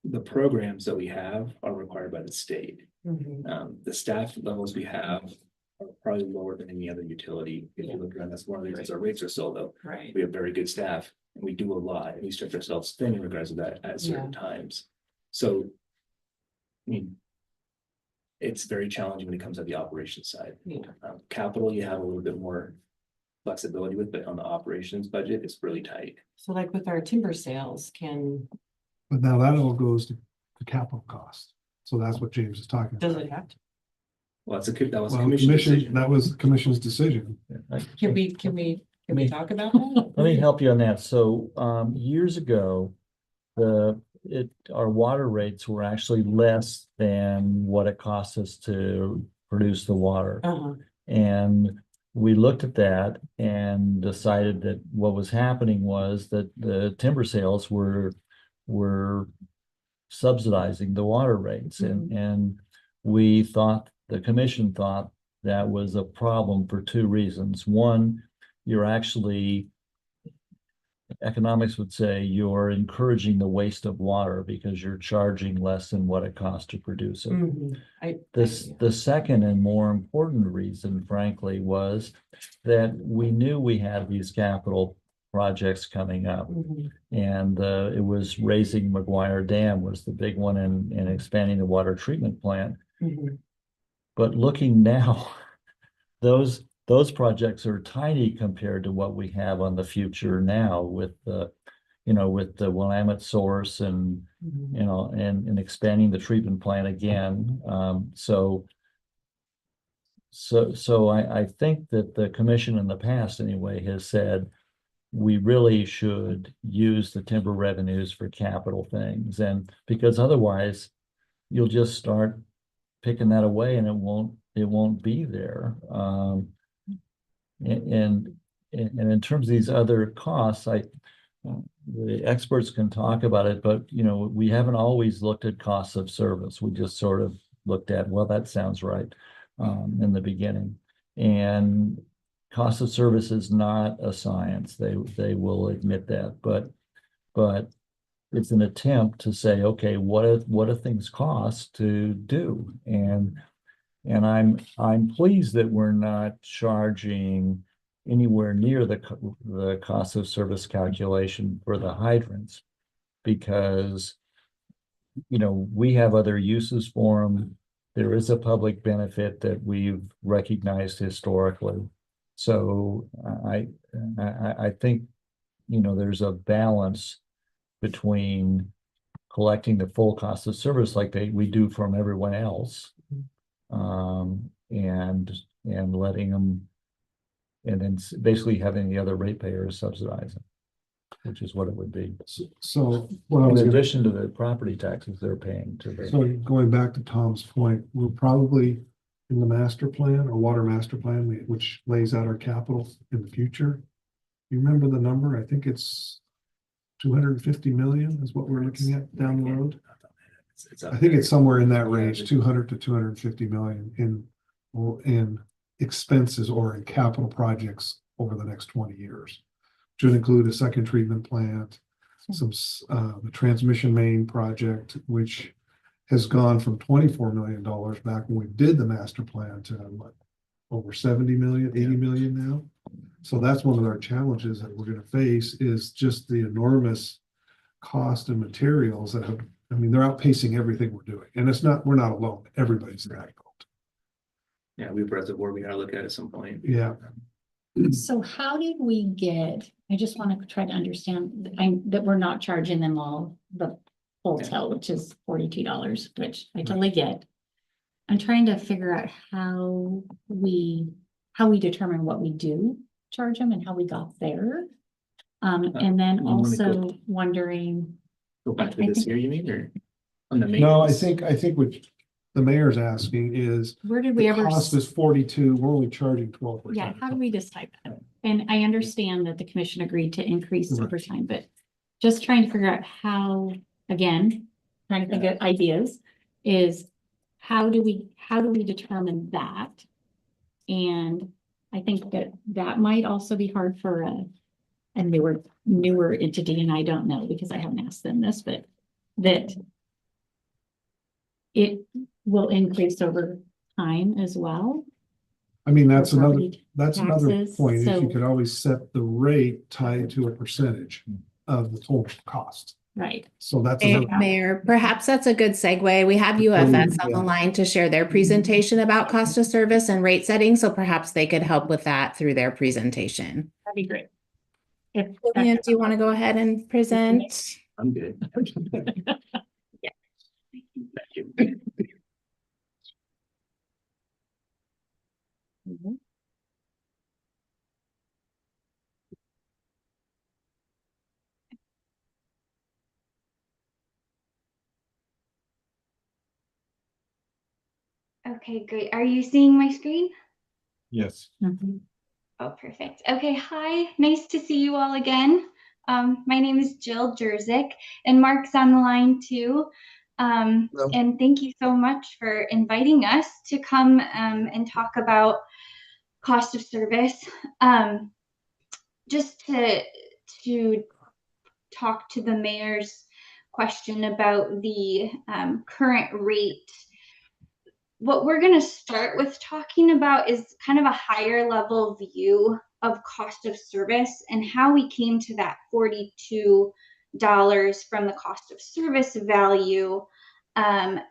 The programs that we have are required by the state. The staff levels we have are probably lower than any other utility. If you look around, that's one of the reasons our rates are so low. right. We have very good staff and we do a lot and we stretch ourselves thin in regards to that at certain times. So, I mean, it's very challenging when it comes to the operations side. Yeah. Capital, you have a little bit more flexibility with, but on the operations budget, it's really tight. So like with our timber sales, But now that all goes to capital cost. So that's what James is talking does about. it have to? Well, that was a Well, commission decision. that was the commission's decision. Can we talk about that? Let me help you on that. So, years ago, our water rates were actually less than what it cost us to produce the water. Uh-huh. And we looked at that and decided that what was happening was that the timber sales were subsidizing the water rates. And we thought, the commission thought that was a problem for two reasons. One, you're actually, economics would say you're encouraging the waste of water because you're charging less than what it costs to produce it. The second and more important reason, frankly, was that we knew we had these capital projects coming up. And it was raising McGuire Dam was the big one, and expanding the water treatment plant. But looking now, those projects are tiny compared to what we have on the future now with the with the Willamette source and, and expanding the treatment plant again. So I think that the commission in the past anyway has said we really should use the timber revenues for capital things, and because otherwise you'll just start picking that away and it won't be there. And in terms of these other costs, the experts can talk about it, but we haven't always looked at costs of service. We just sort of looked at, well, that sounds right, in the beginning. And cost of service is not a science. They will admit that, but it's an attempt to say, okay, what do things cost to do? And I'm pleased that we're not charging anywhere near the cost of service calculation for the hydrants, because we have other uses for them. There is a public benefit that we've recognized historically. So I think there's a balance between collecting the full cost of service like we do from everyone else, and letting them, and then basically having the other ratepayers subsidize them, which is what it would be. So what I In was gonna, addition to the property taxes they're paying to the. so going back to Tom's point, we're probably in the master plan or water master plan, which lays out our capital in the future. You remember the number? I think it's 250 million is what we're looking at down the road. I think it's somewhere in that range, 200 to 250 million in expenses or in capital projects over the next 20 years. Which would include a second treatment plant, the transmission main project, which has gone from $24 million back when we did the master plan to what, over 70 million, 80 million now. So that's one of our challenges that we're going to face, is just the enormous cost and materials that have, they're outpacing everything we're doing. And we're not alone. Everybody's in that boat. Yeah, we've reservoir we gotta look at some point. Yeah. So how did we get, I just want to try to understand that we're not charging them all the wholesale, which is $42, which I totally get. I'm trying to figure out how we determine what we do charge them and how we got there. And then you wanna also wondering, Go back to I this think- year, you mean, or on the No, I maintenance? think what the mayor's asking is, where did we the ever? cost is 42, we're only charging 12%. Yeah, how do we decide that? And I understand that the commission agreed to increase Right. over time, but just trying to figure out how, again, trying to think of ideas, is how do we determine that? And I think that might also be hard for a newer entity, and I don't know because I haven't asked them this, but that it will increase over time as well. That's for another, property that's another taxes, point, is you so- could always set the rate tied to a percentage of the total cost. Right. So that's Mayor, another, Mayor, perhaps that's a good segue. We have UFS on the line to share their presentation about cost of service and rate setting, so perhaps they could help with that through their presentation. That'd be great. If Lillian, do you want to go ahead and present? I'm good. Yeah. Thank you. Mhm. Okay, great. Are you seeing my screen? Yes. Mhm. Oh, perfect. Okay, hi. Nice to see you all again. My name is Jill Jerzyk, and Mark's on the line too. And thank you so much for inviting us to come and talk about cost of service. Just to talk to the mayor's question about the current rate. What we're going to start with talking about is kind of a higher level view of cost of service and how we came to that $42 from the cost of service value, and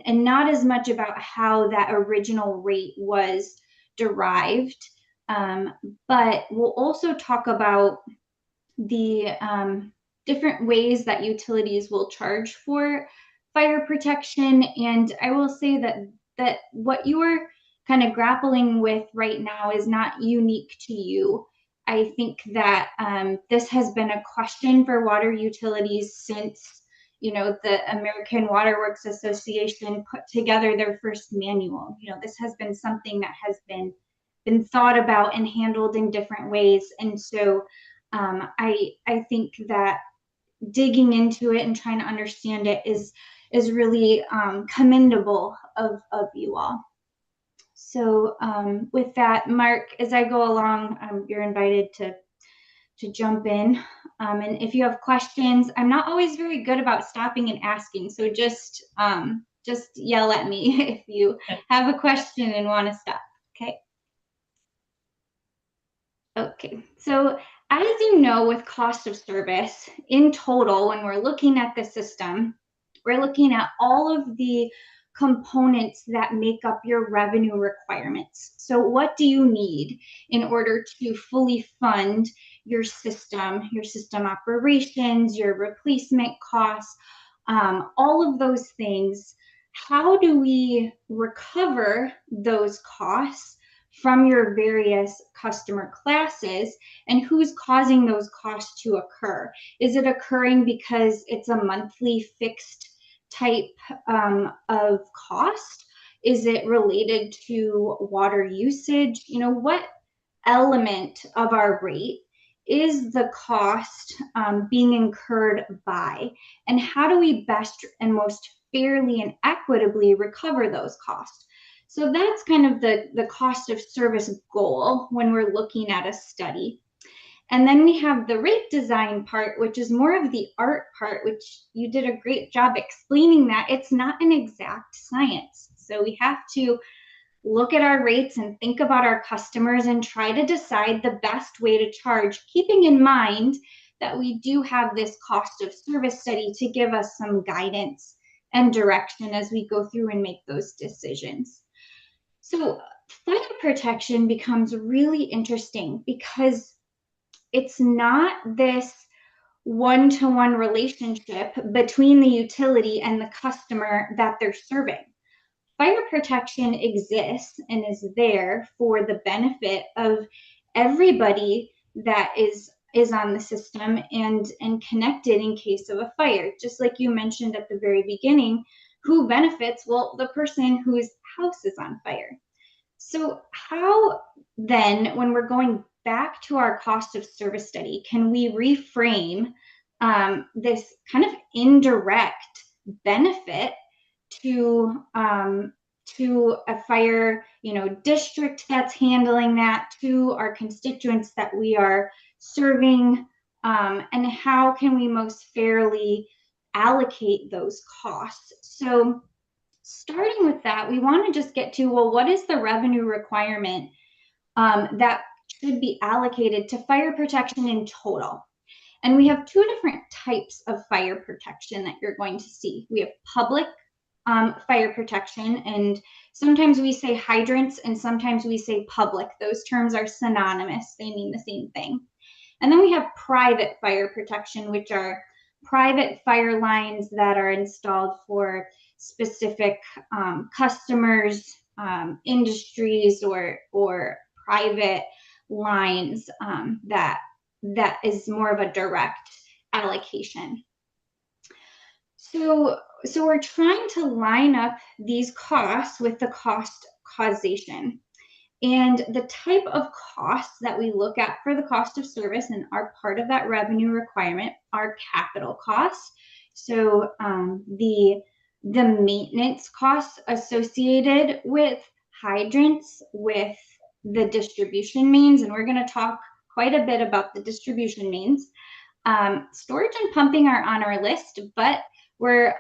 not as much about how that original rate was derived. But we'll also talk about the different ways that utilities will charge for fire protection. And I will say that what you're kind of grappling with right now is not unique to you. I think that this has been a question for water utilities since, you know, the American Water Works Association put together their first manual. You know, this has been something that has been thought about and handled in different ways. And so I think that digging into it and trying to understand it is really commendable of you all. So with that, Mark, as I go along, you're invited to jump in. And if you have questions, I'm not always very good about stopping and asking. So just yell at me if you have a question and want to stop. Okay. Okay. So as you know, with cost of service in total, when we're looking at the system, we're looking at all of the components that make up your revenue requirements. So what do you need in order to fully fund your system operations, your replacement costs, all of those things? How do we recover those costs from your various customer classes, and who's causing those costs to occur? Is it occurring because it's a monthly fixed type of cost? Is it related to water usage? You know, what element of our rate is the cost being incurred by, and how do we best and most fairly and equitably recover those costs? So that's kind of the cost of service goal when we're looking at a study. And then we have the rate design part, which is more of the art part, which you did a great job explaining that it's not an exact science. So we have to look at our rates and think about our customers and try to decide the best way to charge, keeping in mind that we do have this cost of service study to give us some guidance and direction as we go through and make those decisions. So fire protection becomes really interesting because it's not this one-to-one relationship between the utility and the customer that they're serving. Fire protection exists and is there for the benefit of everybody that is on the system and connected in case of a fire. Just like you mentioned at the very beginning, who benefits? Well, the person whose house is on fire. So how then, when we're going back to our cost of service study, can we reframe this kind of indirect benefit to a fire, you know, district that's handling that, to our constituents that we are serving, and how can we most fairly allocate those costs? So starting with that, we want to just get to, well, what is the revenue requirement that should be allocated to fire protection in total? And we have two different types of fire protection that you're going to see. We have public fire protection, and sometimes we say hydrants and sometimes we say public. Those terms are synonymous, they mean the same thing. And then we have private fire protection, which are private fire lines that are installed for specific customers, industries, or private lines that is more of a direct allocation. So we're trying to line up these costs with the cost causation. And the type of costs that we look at for the cost of service and are part of that revenue requirement are capital costs. So the maintenance costs associated with hydrants, with the distribution mains, and we're going to talk quite a bit about the distribution mains. Storage and pumping are on our list, but we're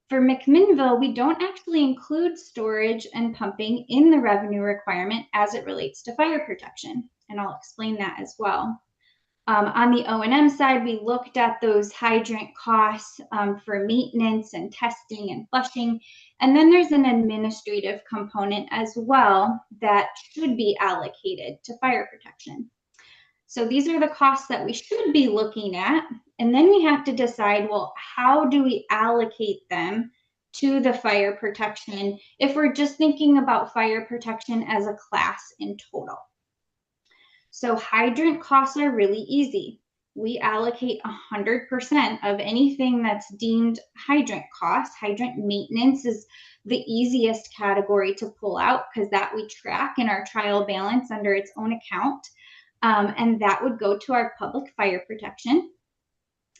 for McMinnville, we don't actually include storage and pumping in the revenue requirement as it relates to fire protection, and I'll explain that as well. On the O&M side, we looked at those hydrant costs for maintenance and testing and flushing, and then there's an administrative component as well that should be allocated to fire protection. So these are the costs that we should be looking at And then we have to decide, well, how do we allocate them to the fire protection if we're just thinking about fire protection as a class in total? So hydrant costs are really easy. We allocate 100% of anything that's deemed hydrant costs. Hydrant maintenance is the easiest category to pull out because that we track in our trial balance under its own account. And that would go to our public fire protection.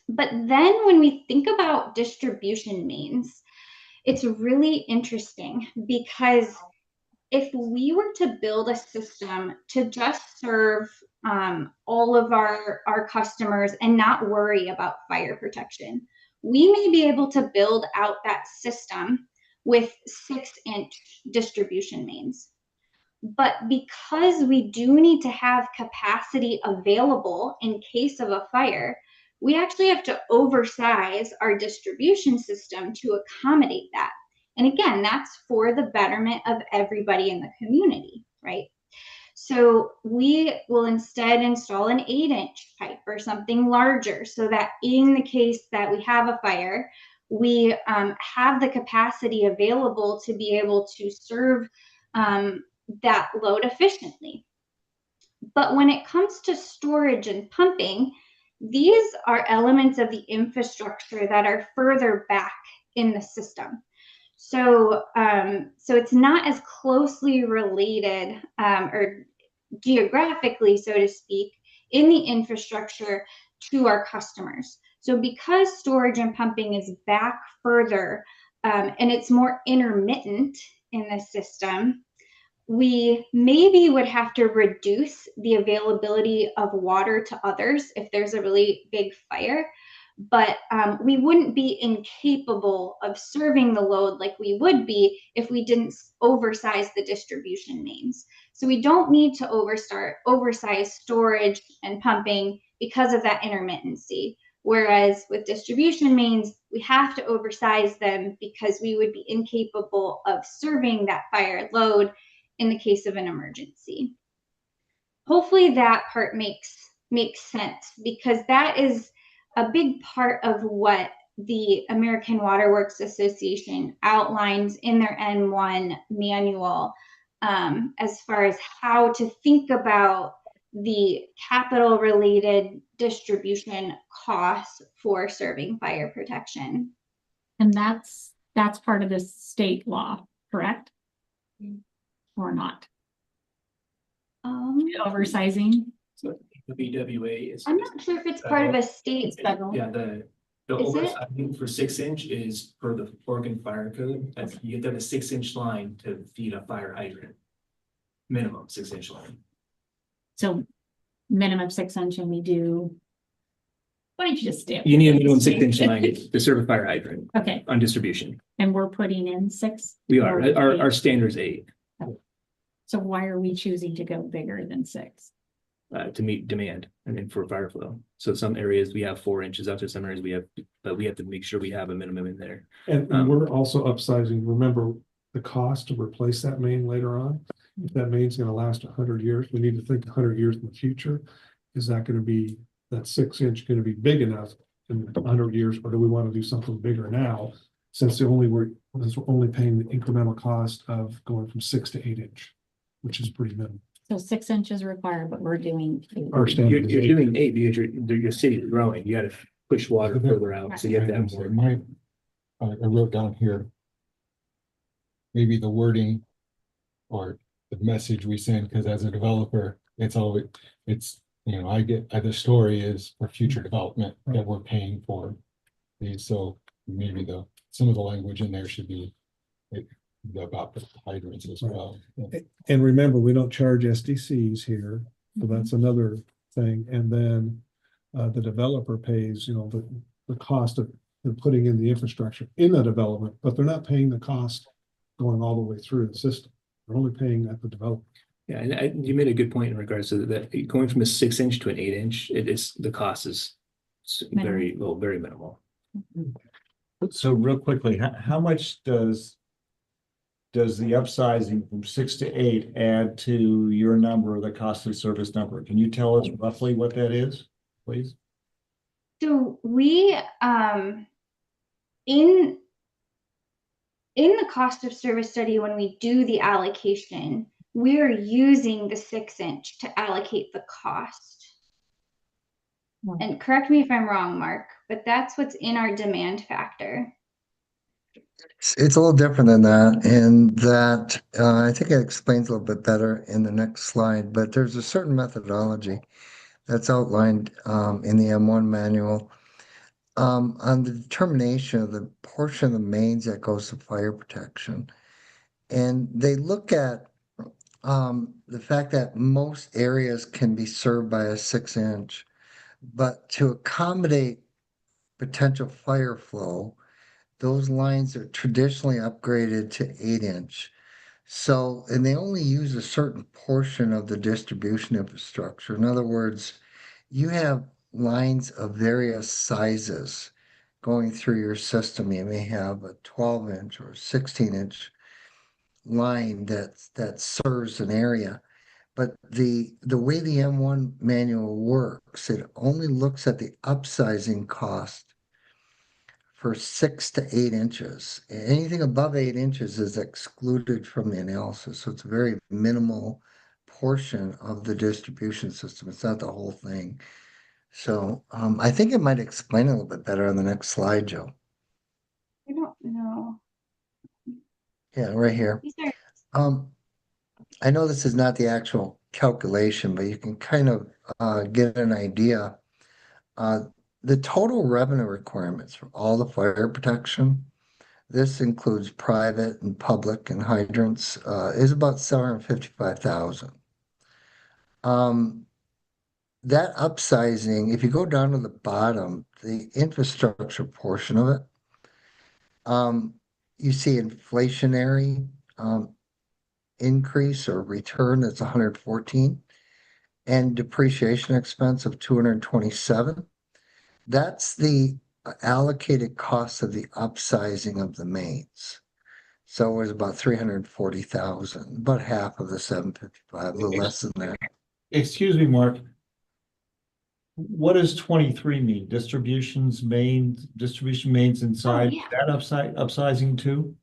But then when we think about distribution mains, it's really interesting because if we were to build a system to just serve all of our customers and not worry about fire protection, we may be able to build out that system with 6-inch distribution mains. But because we do need to have capacity available in case of a fire, we actually have to oversize our distribution system to accommodate that. And again, that's for the betterment of everybody in the community, right? So we will instead install an 8-inch pipe or something larger so that in the case that we have a fire, we have the capacity available to be able to serve that load efficiently. But when it comes to storage and pumping, these are elements of the infrastructure that are further back in the system. So it's not as closely related or geographically, so to speak, in the infrastructure to our customers. So because storage and pumping is back further and it's more intermittent in the system, we maybe would have to reduce the availability of water to others if there's a really big fire, but we wouldn't be incapable of serving the load like we would be if we didn't oversize the distribution mains. So we don't need to oversize storage and pumping because of that intermittency. Whereas with distribution mains, we have to oversize them because we would be incapable of serving that fire load in the case of an emergency. Hopefully that part makes sense, because that is a big part of what the American Water Works Association outlines in their N1 manual as far as how to think about the capital related distribution costs for serving fire protection. And that's part of the state law, correct? Or not? Oversizing? So the BWA is. I'm not sure if it's part of a state. Federal. Yeah, the Is it? oversizing for 6-inch is per the Oregon Fire Code. That's, you have to have a 6-inch line to feed a fire hydrant. Minimum 6-inch line. So minimum 6-inch, and we do. Why don't you just stay? You need a minimum 6-inch line to serve a fire hydrant Okay, on distribution. and we're putting in 6? We are, Or our 8? standard is 8 So why are we choosing to go bigger than 6? to meet demand and then for fire flow. So some areas we have 4 inches out to some areas we have, but we have to make sure we have a minimum in there. And we're also upsizing, remember the cost to replace that main later on. If that main's gonna last 100 years, we need to think 100 years in the future. Is that gonna be, that 6-inch gonna be big enough in 100 years, or do we want to do something bigger now? Since we're only paying the incremental cost of going from 6 to 8-inch, which is pretty minimal. So 6 inches required, but we're doing 8. Our standard is You're 8. doing 8 because your city's growing. You gotta push water further out, so you have to have more. I wrote down here. Maybe the wording or the message we send, because as a developer, it's always, you know, the story is for future development that we're paying for. So maybe some of the language in there should be about the hydrants as well. And remember, we don't charge SDCs here, so that's another thing. And then the developer pays, you know, the cost of putting in the infrastructure in the development, but they're not paying the cost going all the way through the system. They're only paying at the development. Yeah, and you made a good point in regards to that, going from a 6-inch to an 8-inch, the cost is very minimal. So real quickly, how much does the upsizing from 6 to 8 add to your number or the cost of service number? Can you tell us roughly what that is, please? So we, in the cost of service study, when we do the allocation, we're using the 6-inch to allocate the cost. And correct me if I'm wrong, Mark, but that's what's in our demand factor. It's a little different than that, and that I think it explains a little bit better in the next slide, but there's a certain methodology that's outlined in the M1 manual on the determination of the portion of the mains that goes to fire protection. And they look at the fact that most areas can be served by a 6-inch, but to accommodate potential fire flow, those lines are traditionally upgraded to 8-inch. So, and they only use a certain portion of the distribution infrastructure. In other words, you have lines of various sizes going through your system. You may have a 12-inch or 16-inch line that serves an area. But the way the M1 manual works, it only looks at the upsizing cost for 6 to 8 inches. Anything above 8 inches is excluded from the analysis. So it's a very minimal portion of the distribution system. It's not the whole thing. So I think it might explain a little bit better on the next slide, Joe. I don't know. Yeah, right here. These are I know this is not the actual calculation, but you can kind of get an idea. The total revenue requirements for all the fire protection, this includes private and public and hydrants, is about 755,000. That upsizing, if you go down to the bottom, the infrastructure portion of it, you see inflationary increase or return that's 114, and depreciation expense of 227. That's the allocated cost of the upsizing of the mains. So it was about 340,000, about half of the 755, a little less than that. Excuse me, Mark. What does 23 mean? Distribution mains inside, yeah. that upsizing too?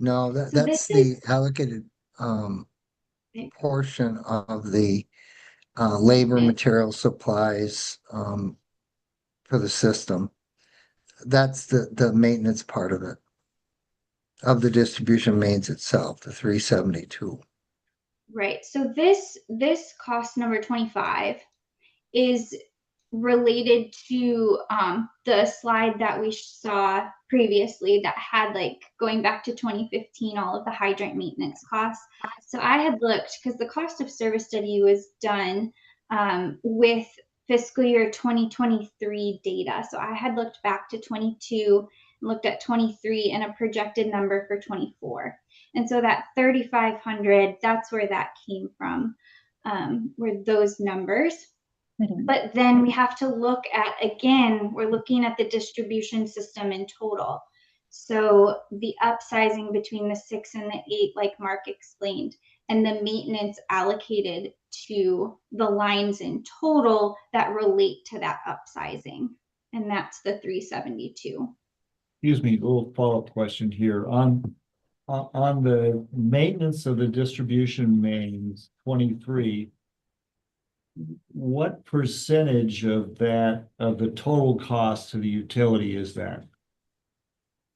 No, So that's this is the allocated portion of the labor, Okay. material, supplies for the system. That's the maintenance part of it, of the distribution mains itself, the 372. right. So this cost number 25 is related to the slide that we saw previously that had, like, going back to 2015, all of the hydrant maintenance costs. So I had looked, because the cost of service study was done with fiscal year 2023 data. So I had looked back to 22, looked at 23 and a projected number for 24. And so that 3,500, that's where that came from, were those numbers. But then we have to look at, again, we're looking at the distribution system in total. So the upsizing between the 6 and the 8, like Mark explained, and the maintenance allocated to the lines in total that relate to that upsizing. And that's the 372. Excuse me, a little follow-up question here. On the maintenance of the distribution mains, 23, what percentage of that, of the total cost to the utility is that?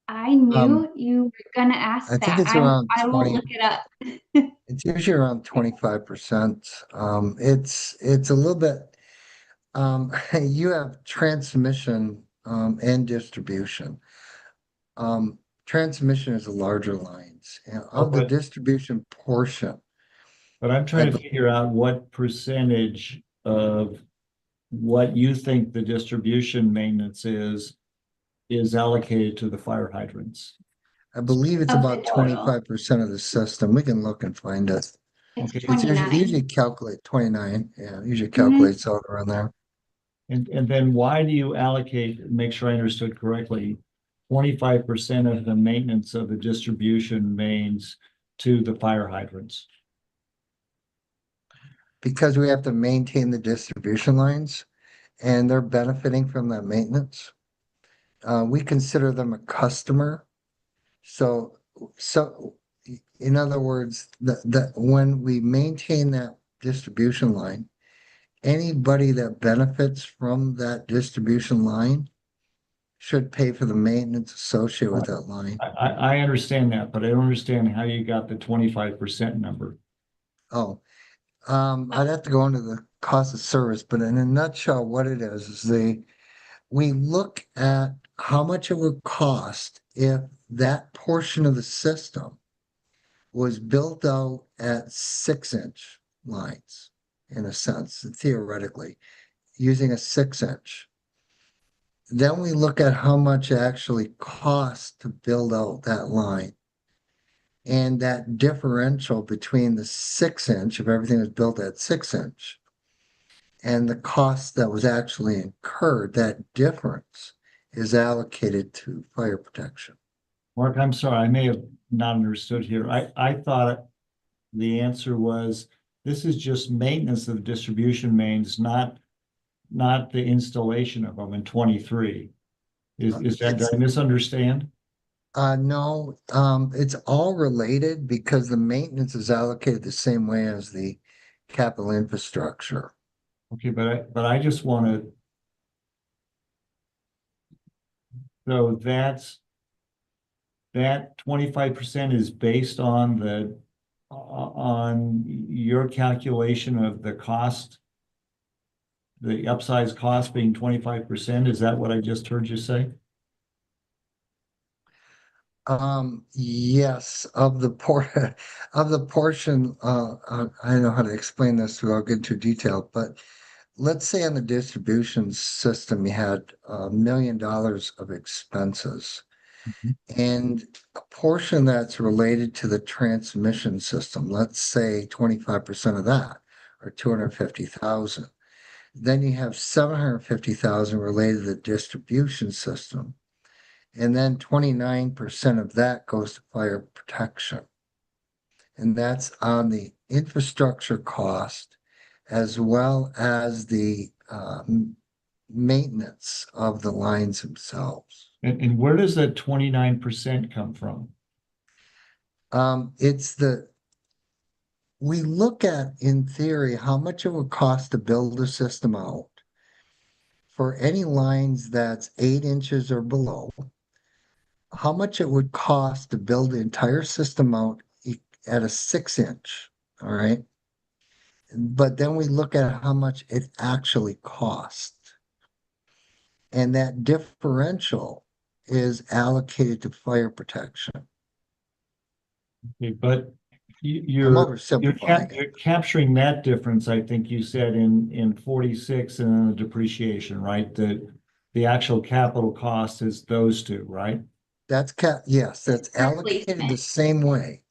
I knew you were gonna ask I think that. it's around I will 20. look it up. It's usually around 25%. It's a little bit, you have transmission and distribution. Transmission is the larger lines. And of the Okay. distribution portion, But I'm trying to figure out what percentage of what you think the distribution maintenance is allocated to the fire hydrants. I believe it's Of the about total. 25% of the system. We can look and find it. It's Okay. It's 29. usually calculate 29. Yeah, usually Mhm. calculates out around there. And then why do you allocate, make sure I understood correctly, 25% of the maintenance of the distribution mains to the fire hydrants? Because we have to maintain the distribution lines. and they're benefiting from that maintenance. We consider them a customer. So in other words, when we maintain that distribution line, anybody that benefits from that distribution line should pay for the maintenance associated with that line. I understand that, but I don't understand how you got the 25% number. Oh, I'd have to go into the cost of service, but in a nutshell, what it is we look at how much it would cost if that portion of the system was built out at 6-inch lines, in a sense, theoretically, using a 6-inch. Then we look at how much it actually costs to build out that line. And that differential between the 6-inch, if everything was built at 6-inch, and the cost that was actually incurred, that difference is allocated to fire protection. Mark, I'm sorry, I may have not understood here. I thought the answer was, this is just maintenance of distribution mains, not the installation of them in 23. Is that, did I misunderstand? No, it's all related because the maintenance is allocated the same way as the capital infrastructure. Okay, but I just want to. So that 25% is based on on your calculation of the cost, the upsize cost being 25%. Is that what I just heard you say? Yes, of the portion, I know how to explain this without getting too detailed, but let's say on the distribution system, you had $1 million of expenses. And a portion that's related to the transmission system, let's say 25% of that, or 250,000. Then you have 750,000 related to the distribution system. And then 29% of that goes to fire protection. And that's on the infrastructure cost as well as the maintenance of the lines themselves. And where does that 29% come from? We look at, in theory, how much it would cost to build a system out for any lines that's 8 inches or below, how much it would cost to build the entire system out at a 6-inch, all right? But then we look at how much it actually costs. And that differential is allocated to fire protection. Okay, but I'm you're oversimplifying it. you're capturing that difference, I think you said in 46 and then the depreciation, right? The actual capital cost is those two, right? Yes, that's allocated the same way.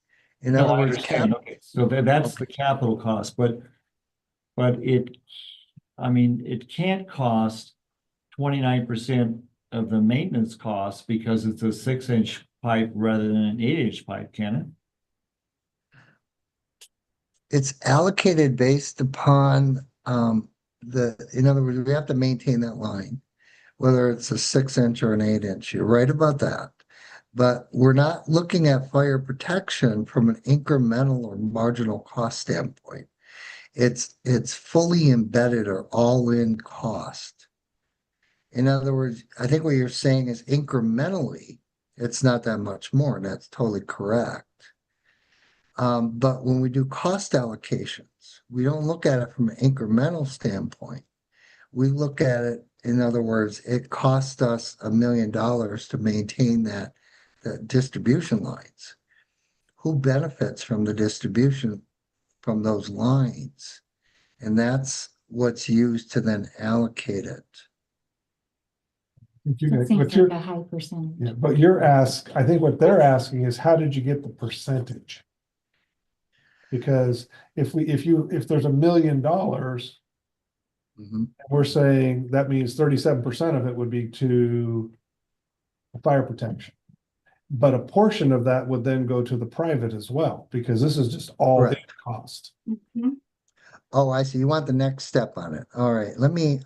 In No, other I words, understand. Okay, so that's the capital cost, but it, I mean, it can't cost 29% of the maintenance cost because it's a 6-inch pipe rather than an 8-inch pipe, can it? it's allocated based upon in other words, we have to maintain that line, whether it's a 6-inch or an 8-inch. You're right about that. But we're not looking at fire protection from an incremental or marginal cost standpoint. It's fully embedded or all-in cost. In other words, I think what you're saying is incrementally, it's not that much more, and that's totally correct. But when we do cost allocations, we don't look at it from an incremental standpoint. We look at it, in other words, it cost us $1 million to maintain the distribution lines. Who benefits from the distribution from those lines? And that's what's used to then allocate it. That seems like a high percentage. Yeah, but I think what they're asking is, how did you get the percentage? Because if there's $1 million, Mhm. we're saying that means 37% of it would be to fire protection. But a portion of that would then go to the private as well, because this is just all the Correct. cost. Mhm. Oh, I see. You want the next step on it. All right. Let me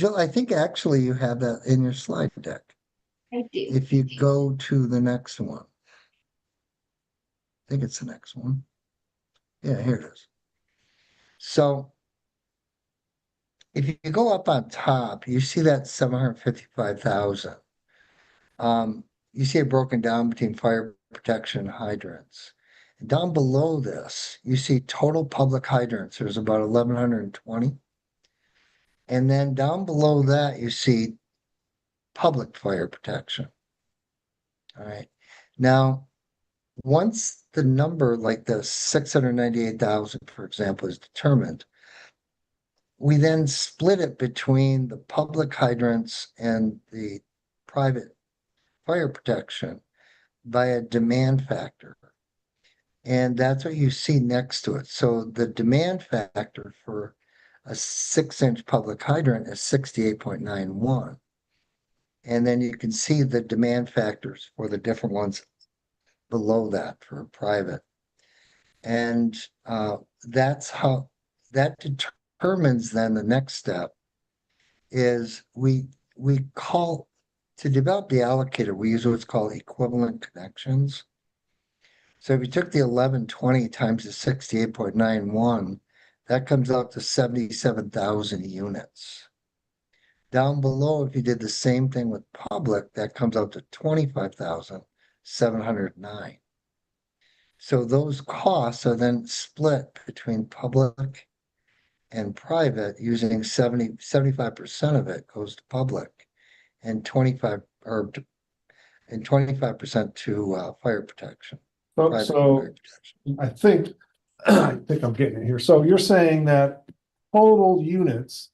Jill, I think actually you have that in your slide deck. I do. If you go to the next one. I think it's the next one. Yeah, here it is. So if you go up on top, you see that 755,000. You see it broken down between fire protection and hydrants. And down below this, you see total public hydrants. There's about 1,120. And then down below that, you see public fire protection. All right. Now, once the number like the 698,000, for example, is determined, we then split it between the public hydrants and the private fire protection by a demand factor. And that's what you see next to it. So the demand factor for a 6-inch public hydrant is 68.91. And then you can see the demand factors for the different ones below that for private. And that's how that determines then the next step is we call to develop the allocator, we use what's called equivalent connections. So if you took the 1120 times the 68.91, that comes out to 77,000 units. Down below, if you did the same thing with public, that comes out to 25,709. So those costs are then split between public and private using 75% of it goes to public and 25% to fire protection. private So fire protection. I think, I think I'm getting it here. So you're saying that total units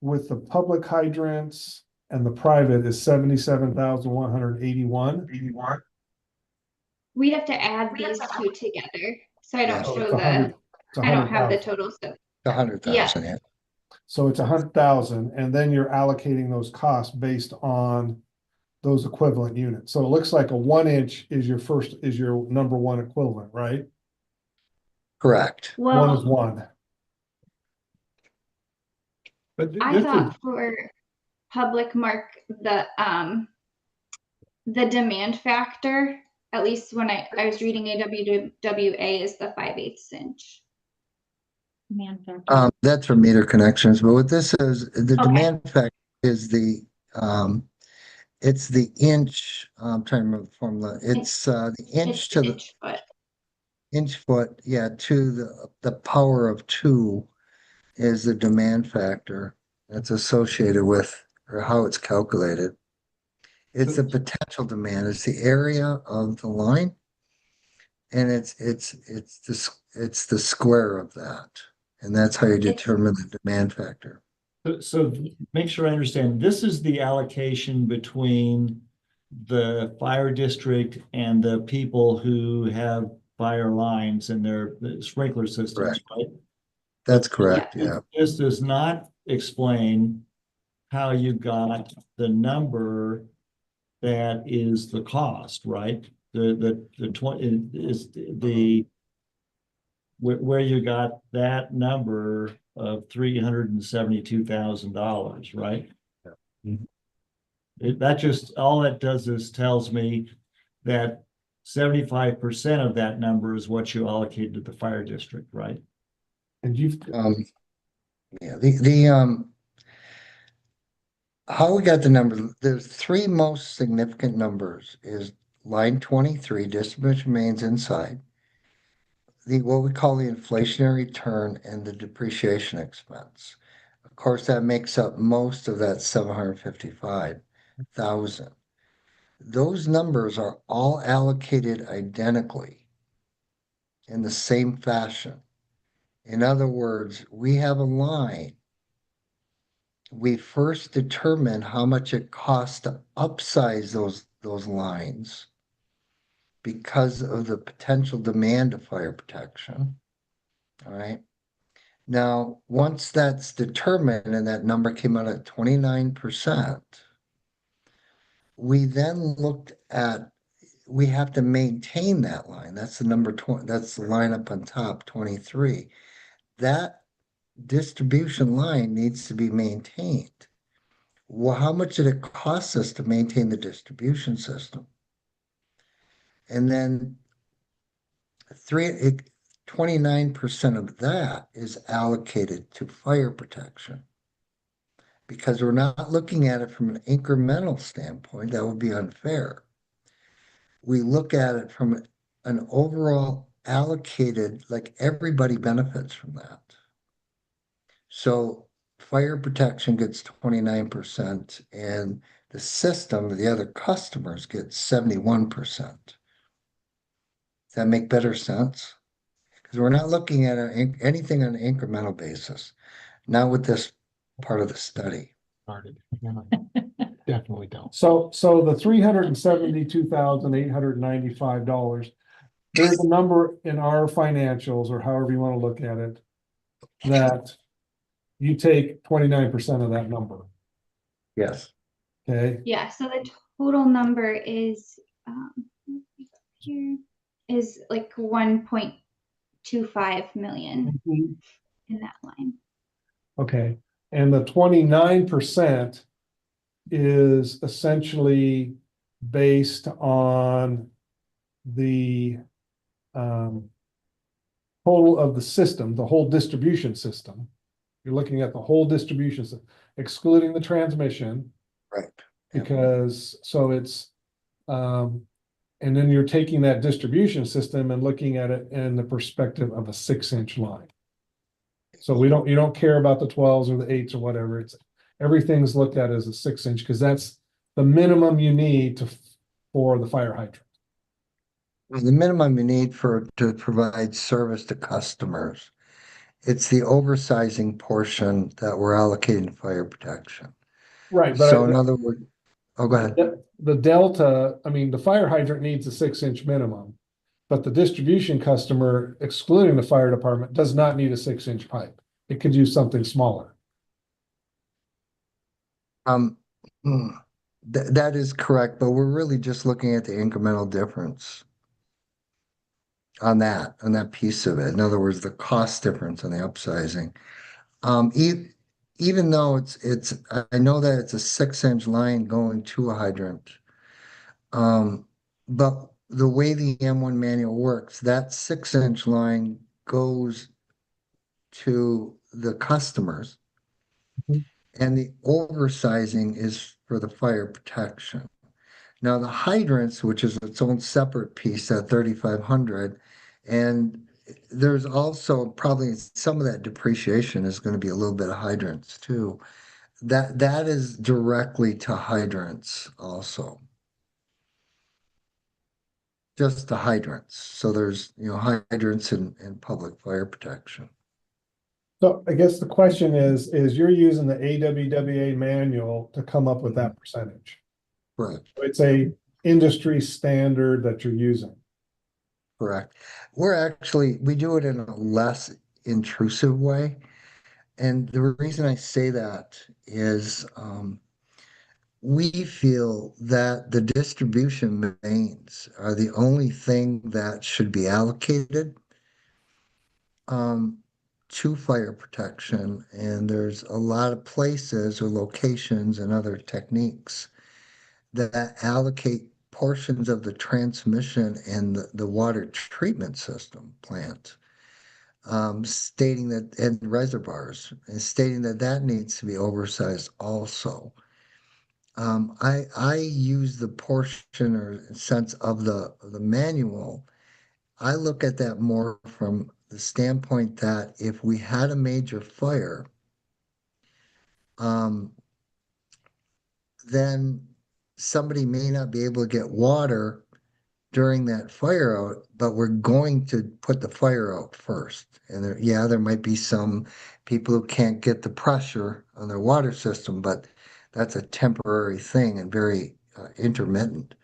with the public hydrants and the private is 77,181. We'd have to add these two together. So I don't Yeah. So show it's the, 100, it's I don't have the 100,000. total stuff. 100,000, yeah. So it's 100,000, and then you're allocating those costs based on those equivalent units. So it looks like a 1-inch is your number one equivalent, right? Correct. One is Well, one. But I this is, thought for public mark, the demand factor, at least when I was reading AWWA, is the 5/8 inch. Man factor. That's for meter connections, but what this is, the Okay. demand factor is it's the inch, I'm trying to remember the formula, it's the inch It's to the the inch foot. inch foot, yeah, to the power of 2 is the demand factor that's associated with, or how it's calculated. It's the potential demand, it's the area of the line. And it's the square of that. And that's how you determine the demand factor. So make sure I understand, this is the allocation between the fire district and the people who have fire lines and their sprinkler systems, Correct. right? That's correct, yeah. This does not explain how you got the number that is the cost, right? The 20 is the where you got that number of $372,000, right? Yeah. That just, all that does is tells me that 75% of that number is what you allocated to the fire district, right? And you've, Yeah, how we got the number, the 3 most significant numbers is line 23, distribution mains inside. What we call the inflationary turn and the depreciation expense. Of course, that makes up most of that 755,000. Those numbers are all allocated identically in the same fashion. In other words, we have a line. We first determine how much it costs to upsize those lines because of the potential demand of fire protection. All right. Now, once that's determined and that number came out at 29%, we then looked at, we have to maintain that line. That's the number 20, that's the line up on top, 23. That distribution line needs to be maintained. Well, how much did it cost us to maintain the distribution system? And then 29% of that is allocated to fire protection. Because we're not looking at it from an incremental standpoint, that would be unfair. We look at it from an overall allocated, like everybody benefits from that. So fire protection gets 29% and the system, the other customers get 71%. Does that make better sense? Because we're not looking at anything on an incremental basis, not with this part of the study. Started. Definitely don't. So the $372,895, there's a number in our financials, or however you want to look at it, that you take 29% of that number, Yes. okay? Yeah, so the total number is, here, is like 1.25 million in that line. Okay, and the 29% is essentially based on the total of the system, the whole distribution system. You're looking at the whole distribution system, excluding the transmission, Right. because so it's and then you're taking that distribution system and looking at it in the perspective of a 6-inch line. So you don't care about the 12s or the 8s or whatever. It's everything's looked at as a 6-inch because that's the minimum you need for the fire hydrant. The minimum you need to provide service to customers. It's the oversizing portion that we're allocating to fire protection. Right, So in other words, oh, go ahead. the delta, I mean, the fire hydrant needs a 6-inch minimum, but the distribution customer, excluding the fire department, does not need a 6-inch pipe. It could use something smaller. That is correct, but we're really just looking at the incremental difference on that piece of it. In other words, the cost difference on the upsizing. Even though I know that it's a 6-inch line going to a hydrant. But the way the M1 manual works, that 6-inch line goes to the customers. And the oversizing is for the fire protection. Now the hydrants, which is its own separate piece at 3,500, and there's also probably some of that depreciation is going to be a little bit of hydrants too. That is directly to hydrants also. Just the hydrants. So there's, hydrants and public fire protection. So I guess the question is you're using the AWWA manual to come up with that percentage. Correct. It's a industry standard that you're using. Correct. We do it in a less intrusive way. And the reason I say that is we feel that the distribution mains are the only thing that should be allocated to fire protection. And there's a lot of places or locations and other techniques that allocate portions of the transmission and the water treatment system plant, stating that, and reservoirs, and stating that needs to be oversized also. I use the portion or sense of the manual. I look at that more from the standpoint that if we had a major fire, then somebody may not be able to get water during that fire out, but we're going to put the fire out first. And there might be some people who can't get the pressure on their water system, but that's a temporary thing and very intermittent.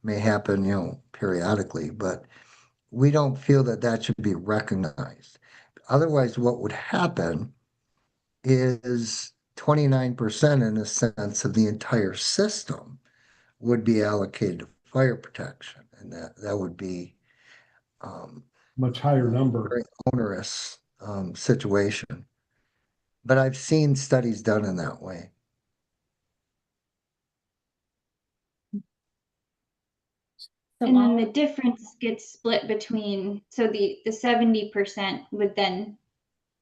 May happen, periodically, but we don't feel that should be recognized. Otherwise, what would happen is 29% in a sense of the entire system would be allocated to fire protection, and that would be Much higher number. very onerous situation. but I've seen studies done in that way. And then the difference gets split between, so the 70% would then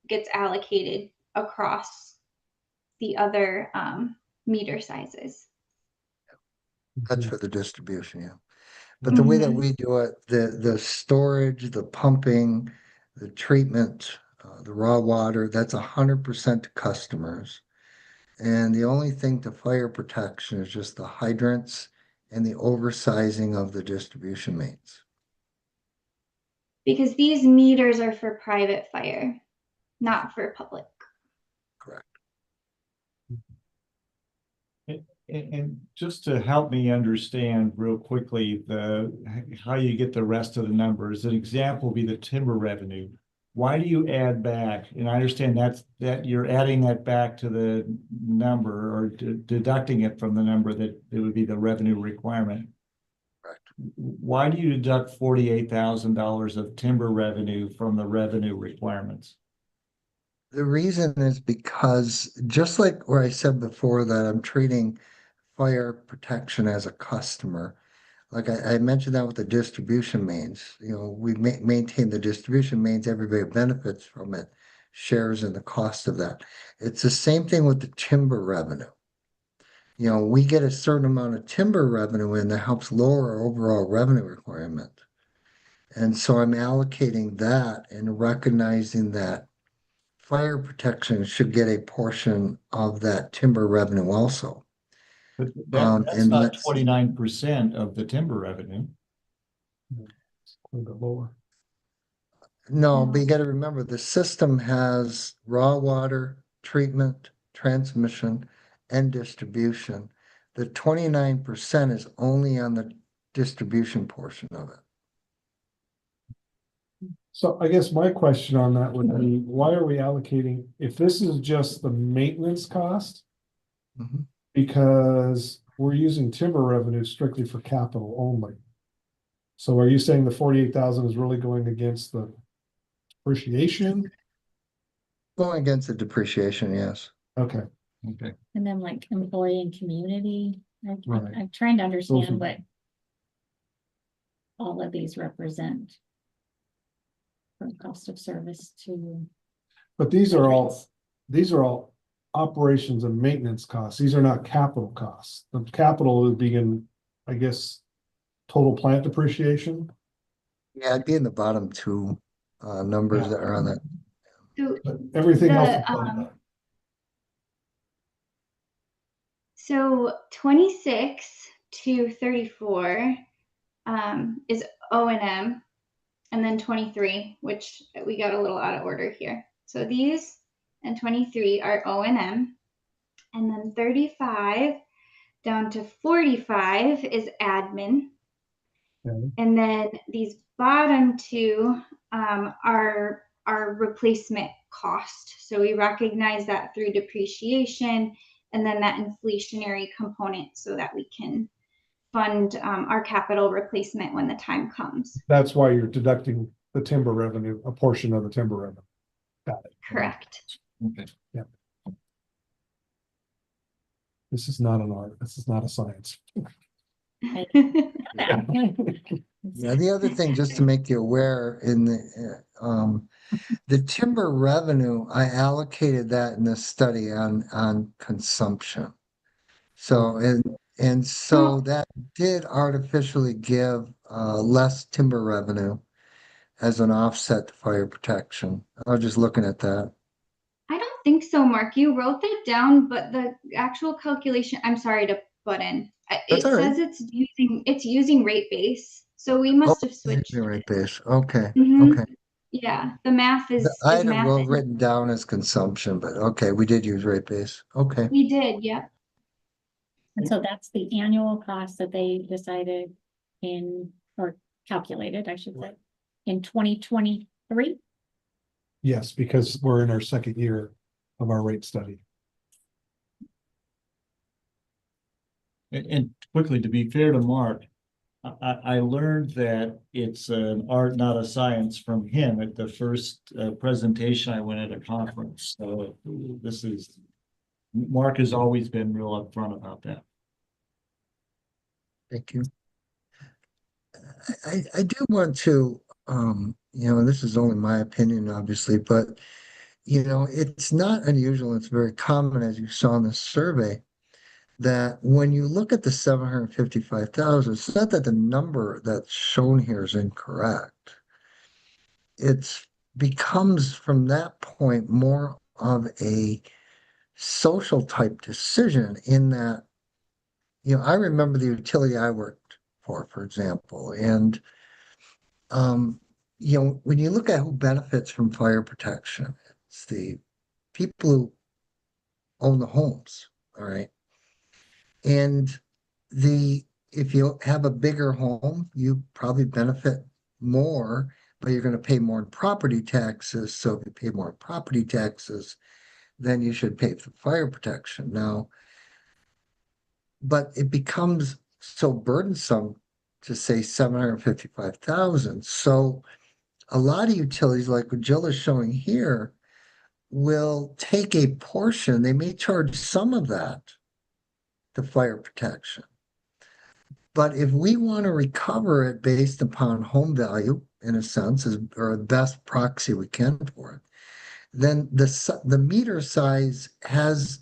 gets allocated across the other meter sizes. That's for the distribution, yeah. But the way that we do it, the storage, the pumping, the treatment, the raw water, that's 100% to customers. And the only thing to fire protection is just the hydrants and the oversizing of the distribution mains. Because these meters are for private fire, not for public. Correct. And just to help me understand real quickly how you get the rest of the numbers, an example would be the timber revenue. Why do you add back? And I understand that you're adding that back to the number or deducting it from the number that it would be the revenue requirement. Correct. Why do you deduct $48,000 of timber revenue from the revenue requirements? The reason is because just like where I said before that I'm treating fire protection as a customer, like I mentioned that with the distribution mains, we maintain the distribution mains, everybody benefits from it, shares in the cost of that. It's the same thing with the timber revenue. We get a certain amount of timber revenue in that helps lower our overall revenue requirement. And so I'm allocating that and recognizing that fire protection should get a portion of that timber revenue also. But that's not 29% of the timber revenue. A little bit lower. No, but you got to remember the system has raw water, treatment, transmission, and distribution. The 29% is only on the distribution portion of it. So I guess my question on that would be, why are we allocating, if this is just the maintenance cost? Mhm. Because we're using timber revenue strictly for capital only. So are you saying the 48,000 is really going against the depreciation? Going against the depreciation, yes. Okay, Okay. And then like employee and community, Right. I'm trying to Those understand are- what all of these represent. From cost of service to. but these are all operations and maintenance costs. These are not capital costs. The capital would be in, I guess, total plant depreciation. Yeah, I'd be in the bottom two numbers Yeah. that are on that. So, But everything else. The, is above that. so 26 to 34 is O&M, and then 23, which we got a little out of order here. So these and 23 are O&M, and then 35 down to 45 is admin. Okay. And then these bottom two are replacement cost. So we recognize that through depreciation and then that inflationary component so that we can fund our capital replacement when the time comes. That's why you're deducting the timber revenue, a portion of the timber revenue. Got it. Correct. Okay. This is not an art. This is not a science. Yeah, the other thing, just to make you aware, in the timber revenue, I allocated that in the study on consumption. So and so that did artificially give less timber revenue as an offset to fire protection. I was just looking at that. I don't think so, Mark. You wrote that down, but the actual calculation, I'm sorry to butt in. It That's all right. says it's using rate base. So we must have switched. Right base. Okay. Mhm. Okay. Yeah, the math is I had it math. written down as consumption, but okay, we did use rate base. Okay. We did, yep. And so that's the annual cost that they decided or calculated, I should say, in 2023. Yes, because we're in our second year of our rate study. And quickly, to be fair to Mark, I learned that it's an art, not a science from him at the first presentation I went at a conference. So this is, Mark has always been real upfront about that. Thank you. I do want to, and this is only my opinion, obviously, but, it's not unusual. It's very common, as you saw in the survey, that when you look at the 755,000, it's not that the number that's shown here is incorrect. It's becomes from that point more of a social type decision in that, I remember the utility I worked for example, and when you look at who benefits from fire protection, it's the people who own the homes, all right? And if you have a bigger home, you probably benefit more, but you're going to pay more in property taxes. So if you pay more in property taxes, then you should pay for fire protection. Now, but it becomes so burdensome to say 755,000. So a lot of utilities, like what Jill is showing here, will take a portion, they may charge some of that to fire protection. But if we want to recover it based upon home value, in a sense, or the best proxy we can for it, then the meter size has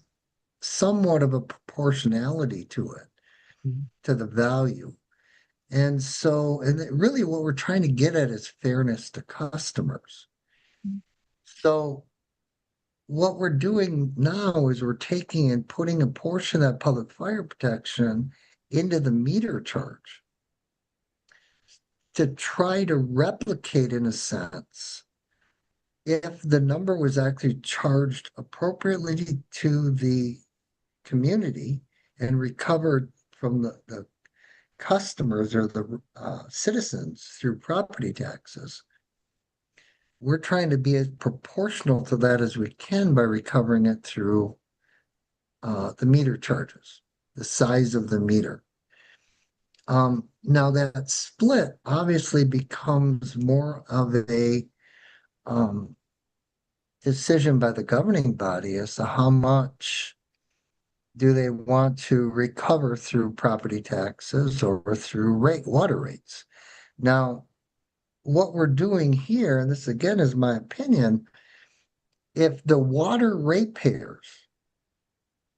somewhat of a proportionality to it, to the value. And so, really what we're trying to get at is fairness to customers. So what we're doing now is we're taking and putting a portion of that public fire protection into the meter charge to try to replicate, in a sense, if the number was actually charged appropriately to the community and recovered from the customers or the citizens through property taxes. We're trying to be as proportional to that as we can by recovering it through the meter charges, the size of the meter. Now that split obviously becomes more of a decision by the governing body as to how much do they want to recover through property taxes or through water rates. Now, what we're doing here, and this again is my opinion, if the water ratepayers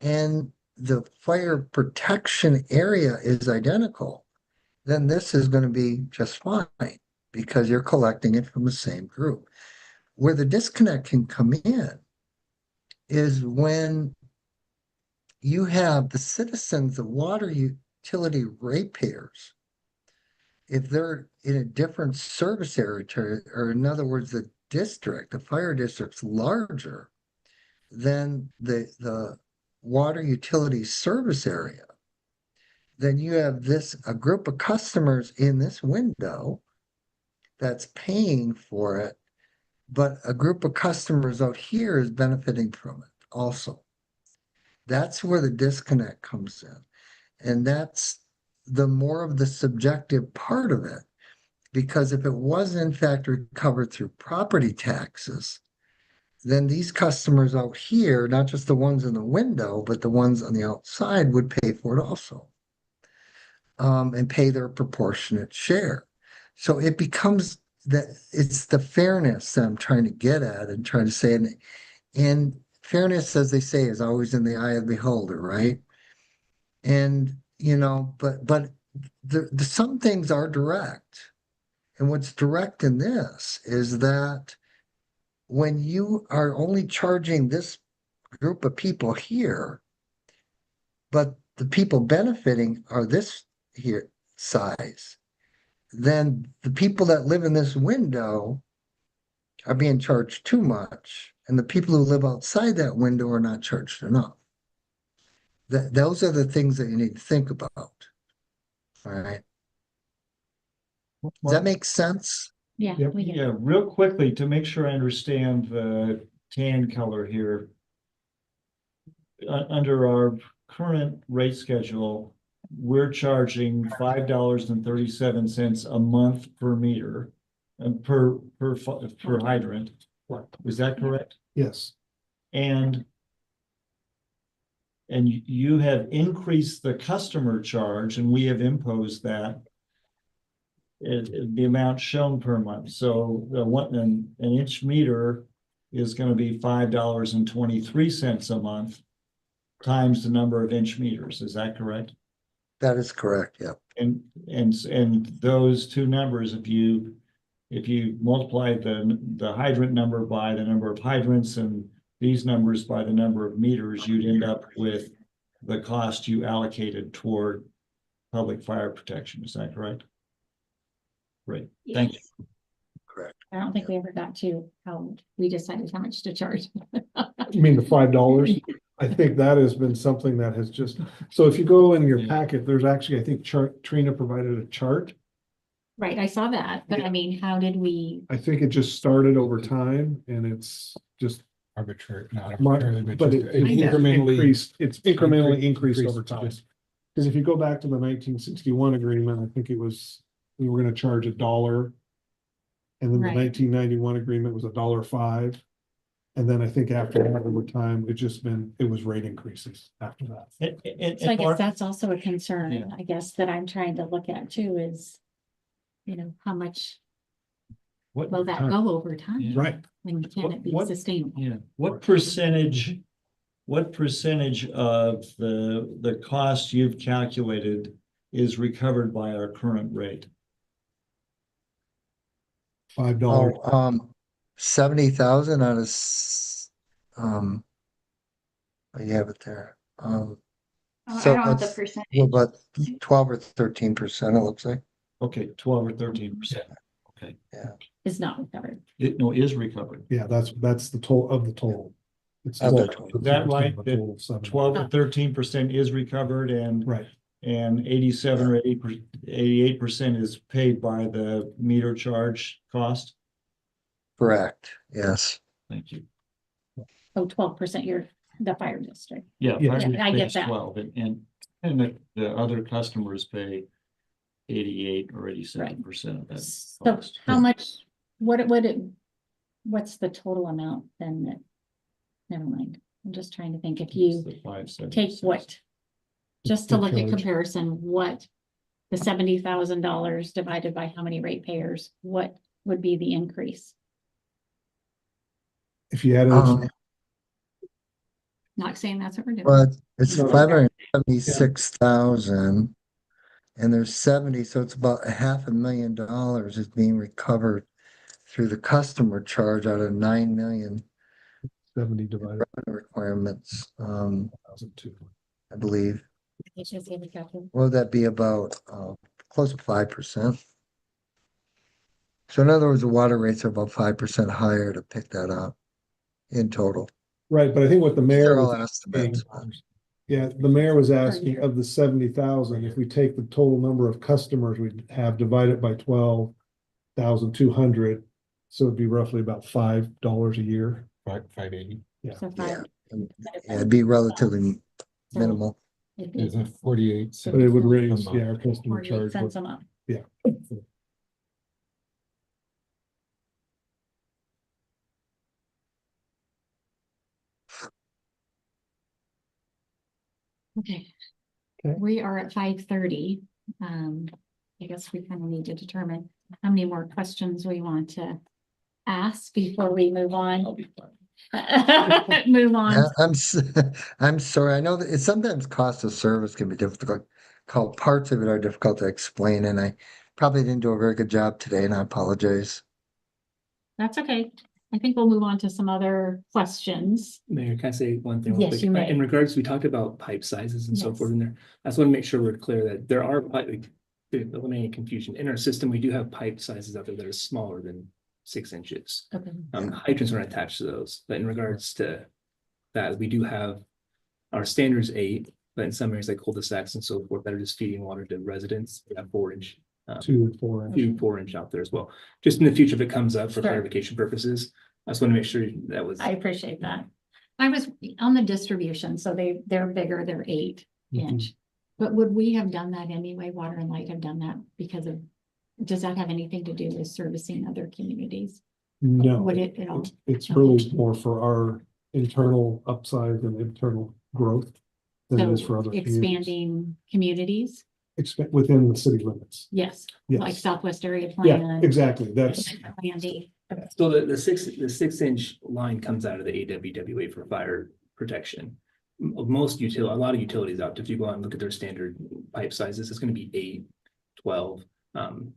and the fire protection area is identical, then this is going to be just fine because you're collecting it from the same group. Where the disconnect can come in is when you have the citizens, the water utility ratepayers, if they're in a different service area, or in other words, the fire district's larger than the water utility service area, then you have a group of customers in this window that's paying for it, but a group of customers out here is benefiting from it also. That's where the disconnect comes in. And that's the more of the subjective part of it. Because if it was in fact recovered through property taxes, then these customers out here, not just the ones in the window, but the ones on the outside would pay for it also. And pay their proportionate share. So it becomes it's the fairness that I'm trying to get at and trying to say, and fairness, as they say, is always in the eye of the beholder, right? And but some things are direct. And what's direct in this is that when you are only charging this group of people here, but the people benefiting are this here size, then the people that live in this window are being charged too much, and the people who live outside that window are not charged enough. Those are the things that you need to think about. All right. Does that make sense? Yeah, Yeah, we get it. yeah, real quickly to make sure I understand the tan color here. Under our current rate schedule, we're charging $5.37 a month per meter. Per hydrant. Is that correct? Yes, And you have increased the customer charge and we have imposed that. The amount shown per month. So the an inch meter is going to be $5.23 a month times the number of inch meters. Is that correct? That is correct, yeah. And those two numbers, if you multiply the hydrant number by the number of hydrants and these numbers by the number of meters, you'd end up with the cost you allocated toward public fire protection. Is that correct? Great, thank you. Correct. I don't think we ever got to how we decided how much to charge. you mean the $5? I think that has been something that has just, so if you go in your packet, there's actually, I think Trina provided a chart. Right, I saw that, but I mean, how did we, I think it just started over time and it's just. Arbitrary, not Mar- arbitrarily, But it incrementally. increased, it's incrementally increased over increased, time. yes. Because if you go back to the 1961 agreement, I think it was, we were gonna charge $1. And then the Right. 1991 agreement was $1.05. And then I think after that, over time, it was rate increases after that. so I guess that's also a concern, Yeah. I guess, that I'm trying to look at too is, how much will that go over time? Right. And can it be What- sustainable? Yeah, what percentage of the cost you've calculated is recovered by our current rate? $5. 70,000 out of, oh, you have it there. Oh, I So don't have the it's- percentage. well, about 12 or 13%, it looks like. Okay, 12 or 13%. Okay, Is not recovered. is recovered. Yeah, that's the total of the total. It's Of the total. total. Is that right? A total of 70. 12 or 13% is recovered Right. and 87 or 88% is paid by the meter charge cost? Correct, yes. Thank you. Oh, 12%, you're the fire district. Yeah. Yeah. fire Yeah, I get pays that. 12 and the other customers pay 88 or 87% of that So cost. how much, what's the total amount then that, never mind. I'm just trying to think if you It's the 576. take what, just to The look at charge. comparison, what the $70,000 divided by how many ratepayers, what would be the increase? If you add Um, it, Not saying that's what we're doing. But it's No. 576,000. And there's 70, so it's about $500,000 is being recovered through the customer charge out of 9 million 70 divided requirements, by 1,002. I believe. It's just handicapped. What would that be about, close to 5%? So in other words, the water rates are about 5% higher to pick that up in total. Right, but I think what the mayor They're all was estimates. Yeah, the mayor was asking of the 70,000, if we take the total number of customers we have divided by 12,200, so it'd be roughly about $5 a year. 580 So Yeah, five. yeah, it'd be relatively So minimal. it'd is be a 48 cents. But it would raise, a month. yeah, our customer 48 charge. cents a month. Yeah. Okay. Okay. We are at 5:30. I guess we kind of need to determine how many more questions we want to ask before we move on. I'll be fine. Move on. Yeah, I'm sorry. I know that it's sometimes cost of service can be difficult. Parts of it are difficult to explain, and I probably didn't do a very good job today, and I apologize. That's okay. I think we'll move on to some other questions. Mayor, can I say one thing? real Yes, quick? you may. In regards, we talked about pipe sizes and so Yes. forth in there. I just want to make sure we're clear that there are pipe, to eliminate confusion. In our system, we do have pipe sizes out there that are smaller than 6 inches. Okay. Hydrants aren't attached to those, but in regards to that, we do have our standards 8, but in some areas like cul-de-sacs and so forth that are just feeding water to residents, we have 4-inch. 2 and 4 inch. 4-inch out there as well. Just in the future, if it comes up for Sure. clarification purposes, I just want to make sure that was. I appreciate that. I was on the distribution, so they're bigger, they're 8 inch. But would we have done that anyway? Water and Light have done that because of, does that have anything to do with servicing other communities? No, Would it at all? it's really more for our internal upside and internal growth than it is for other communities. Expanding communities? Expand within the city limits. Yes, Yes. like Southwest Area Yeah, Plan. exactly. That's, Landy. So the 6-inch line comes out of the AWWA for fire protection. Most a lot of utilities out, if you go out and look at their standard pipe sizes, it's gonna be 8, 12.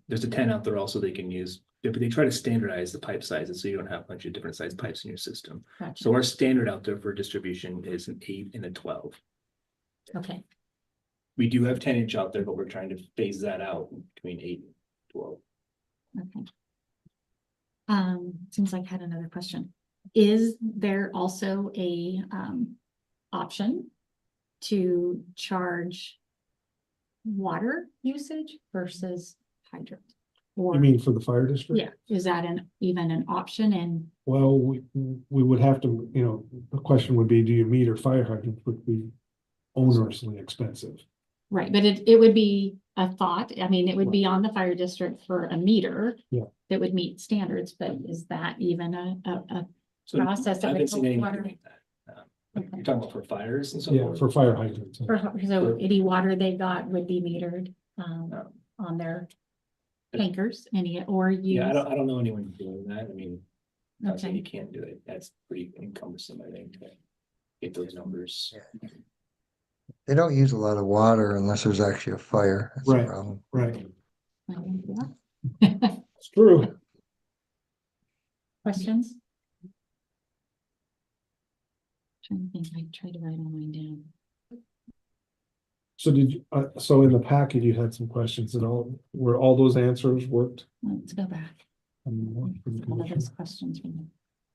There's a 10 out there also they can use, but they try to standardize the pipe sizes so you don't have a bunch of different size pipes in your system. Gotcha. So our standard out there for distribution is an 8 and a 12. Okay, We do have 10-inch out there, but we're trying to phase that out between 8 and 12. okay. Seems like I had another question. Is there also a, option to charge water usage versus hydrant? Or, you mean for the fire district? yeah, is that even an option? And Well, we would have to, the question would be, do you meter fire hydrants would be onerously expensive? right, but it would be a thought. I mean, it would be on the fire district for a meter. Yeah. That would meet standards, but is that even a So process that I would haven't seen anything water? like that. You're talking about for fires and so Yeah, forth? for fire hydrants. So any water they got would be metered on their tankers, or use. Yeah, I don't know anyone doing that. I mean, not saying Okay. you can't do it. That's pretty cumbersome, I think, to get those numbers. They don't use a lot of water unless there's actually a fire. That's the Right. problem. Right, Yeah. it's true. Questions? Trying to think, I tried to write all mine down. So did you, so in the packet, you had some questions that were all those answers worked? Let's go back. All of those questions.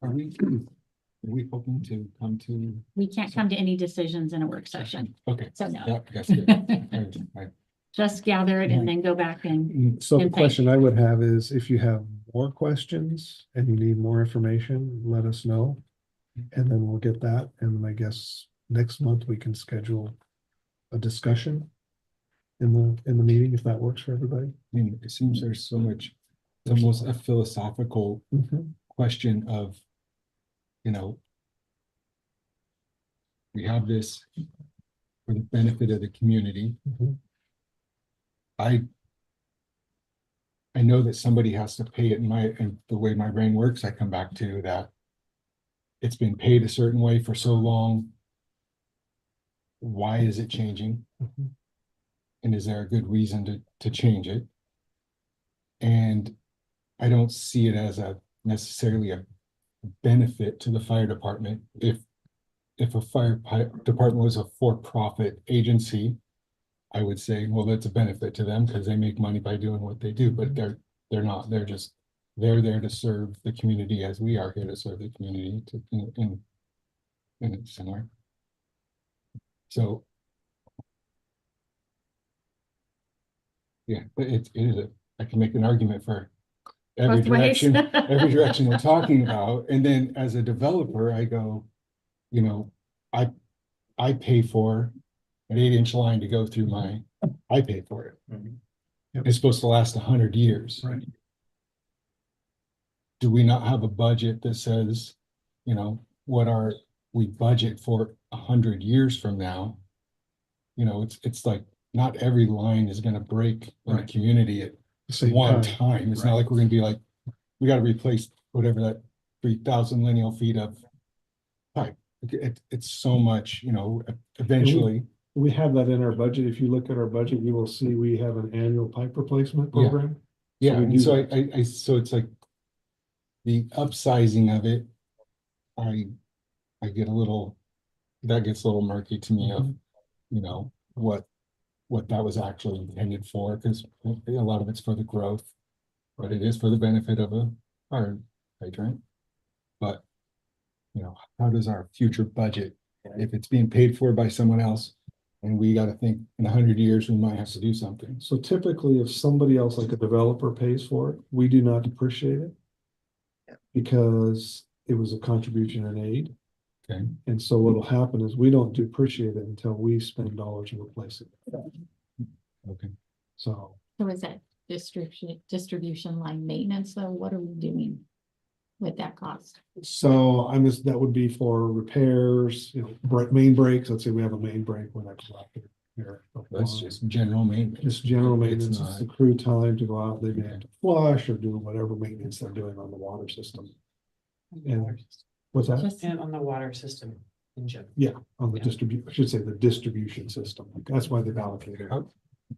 Are we hoping to come to? We can't come to any decisions in a work session, Okay. so no. Yeah, that's good. Right. Just gather it and then go back and, So the And thank- question I would have is, if you have more questions and you need more information, let us know. And then we'll get that, and then I guess next month we can schedule a discussion in the meeting, if that works for everybody. I mean, it seems there's so much, it's almost a philosophical question of, we have this for the benefit of the community. Mhm. I know that somebody has to pay it and the way my brain works, I come back to that. It's been paid a certain way for so long. Why is it changing? Mhm. And is there a good reason to change it? And I don't see it as necessarily a benefit to the fire department. If a department was a for-profit agency, I would say, well, that's a benefit to them because they make money by doing what they do, but they're not. They're there to serve the community as we are here to serve the community in a similar. So. Yeah, but it is I can make an argument for every Both ways. direction we're talking about. And then as a developer, I go, I pay for an 8-inch line to go through I pay for it. Mhm. It's supposed to last 100 years. Right. Do we not have a budget that says, we budget for 100 years from now? It's like, not every line is gonna break in a Right. community at Same one time. time. It's not like we're gonna be like, we gotta replace whatever that 3,000 lineal feet of pipe. It's so much, eventually. We have that in our budget. If you look at our budget, you will see we have an annual pipe replacement Yeah. program. Yeah, we and do so that. so it's like the upsizing of it, I get that gets a little murky to me of, what that was actually intended for, because a lot of it's for the growth, but it is for the benefit of a fire hydrant. But, how does our future budget, if it's being paid for by someone else, and we got to think in 100 years, we might have to do something. So typically, if somebody else, like a developer, pays for it, we do not depreciate it. Because it was a contribution and aid. Okay. And so what'll happen is we don't depreciate it until we spend dollars to replace it. Okay. So So is that distribution line maintenance, though? What are we doing with that cost? So I'm just, that would be for repairs, you know, main breaks. Let's say we have a main break when I go out there. That's just general maintenance. It's general It's maintenance. It's not- the crew time to go out. They may have to flush or do whatever maintenance they're doing on the water system. And what's that? Just, And on the water system in general. Yeah, on the Yeah. I should say the distribution system. That's why they've allocated. How-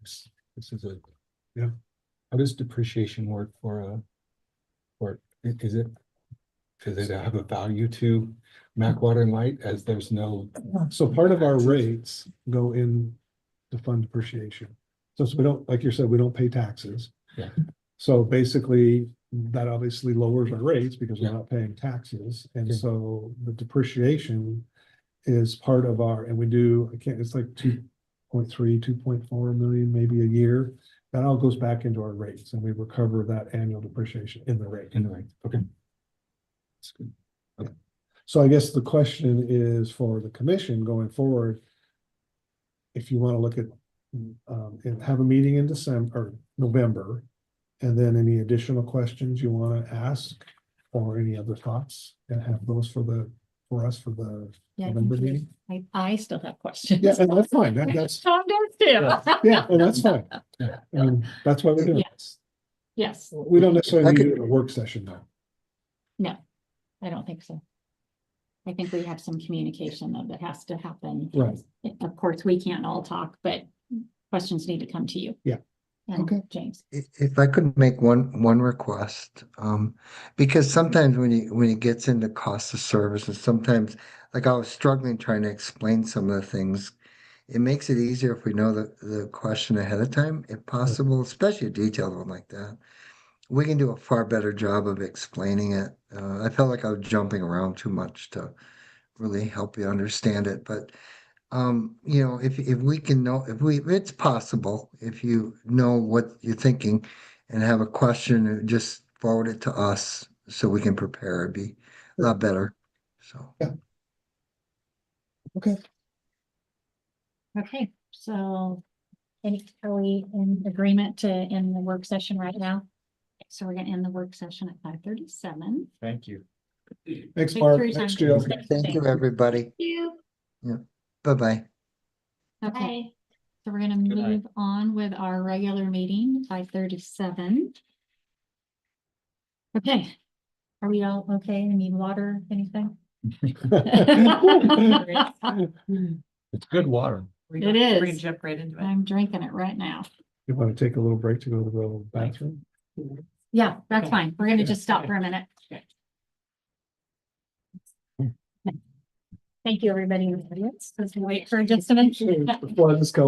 This is a. Yeah. How does depreciation work for is it? Does it have a value to Mac Water and Light as there's no? So part of our rates go in to fund depreciation. So we don't, like you said, we don't pay taxes. Yeah. So basically, that obviously lowers our rates because we're Yeah. not paying taxes. And Okay. so the depreciation is part of our, and we do, it's like 2.3, 2.4 million, maybe a year. That all goes back into our rates and we recover that annual depreciation in the rate. Anyway, okay. That's good. So I guess the question is for the commission going forward. If you want to look at, and have a meeting in December or November. And then any additional questions you want to ask or any other thoughts and have those for us for the yeah, I November think meeting. I still have questions. Yeah, and that's fine. That's, Tom does too. yeah, and that's fine. Yeah. That's why we're doing it. Yes. Yes, We don't necessarily I need could- it in a work session though. no, I don't think so. I think we have some communication though that has to happen. Right. Of course, we can't all talk, but questions need to come to you. Yeah. And Okay. James. If I could make one request, because sometimes when it gets into cost of service, and sometimes, like I was struggling trying to explain some of the things, it makes it easier if we know the question ahead of time, if possible, especially a detailed one like that. We can do a far better job of explaining it. I felt like I was jumping around too much to really help you understand it, but you know, if we can know, if it's possible, if you know what you're thinking and have a question, just forward it to us so we can prepare. It'd be a lot better. So. Okay. Okay, so are we in agreement to end the work session right now? So we're gonna end the work session at 5:37. Thank you. Thanks, Thanks for Mark. your Thanks, time, Jill. James. Thank you, everybody. You. Bye-bye. Okay, so we're gonna Good night. move on with our regular meeting, 5:37. Okay, are we all okay? Need water, anything? It's good water. We're It gonna- We're gonna is. jump right into it. I'm drinking it right now. You want to take a little break to go to the bathroom? Yeah, that's fine. We're gonna just stop for a minute. Thank you, everybody in the audience. Let's wait for just a minute. Before I just go.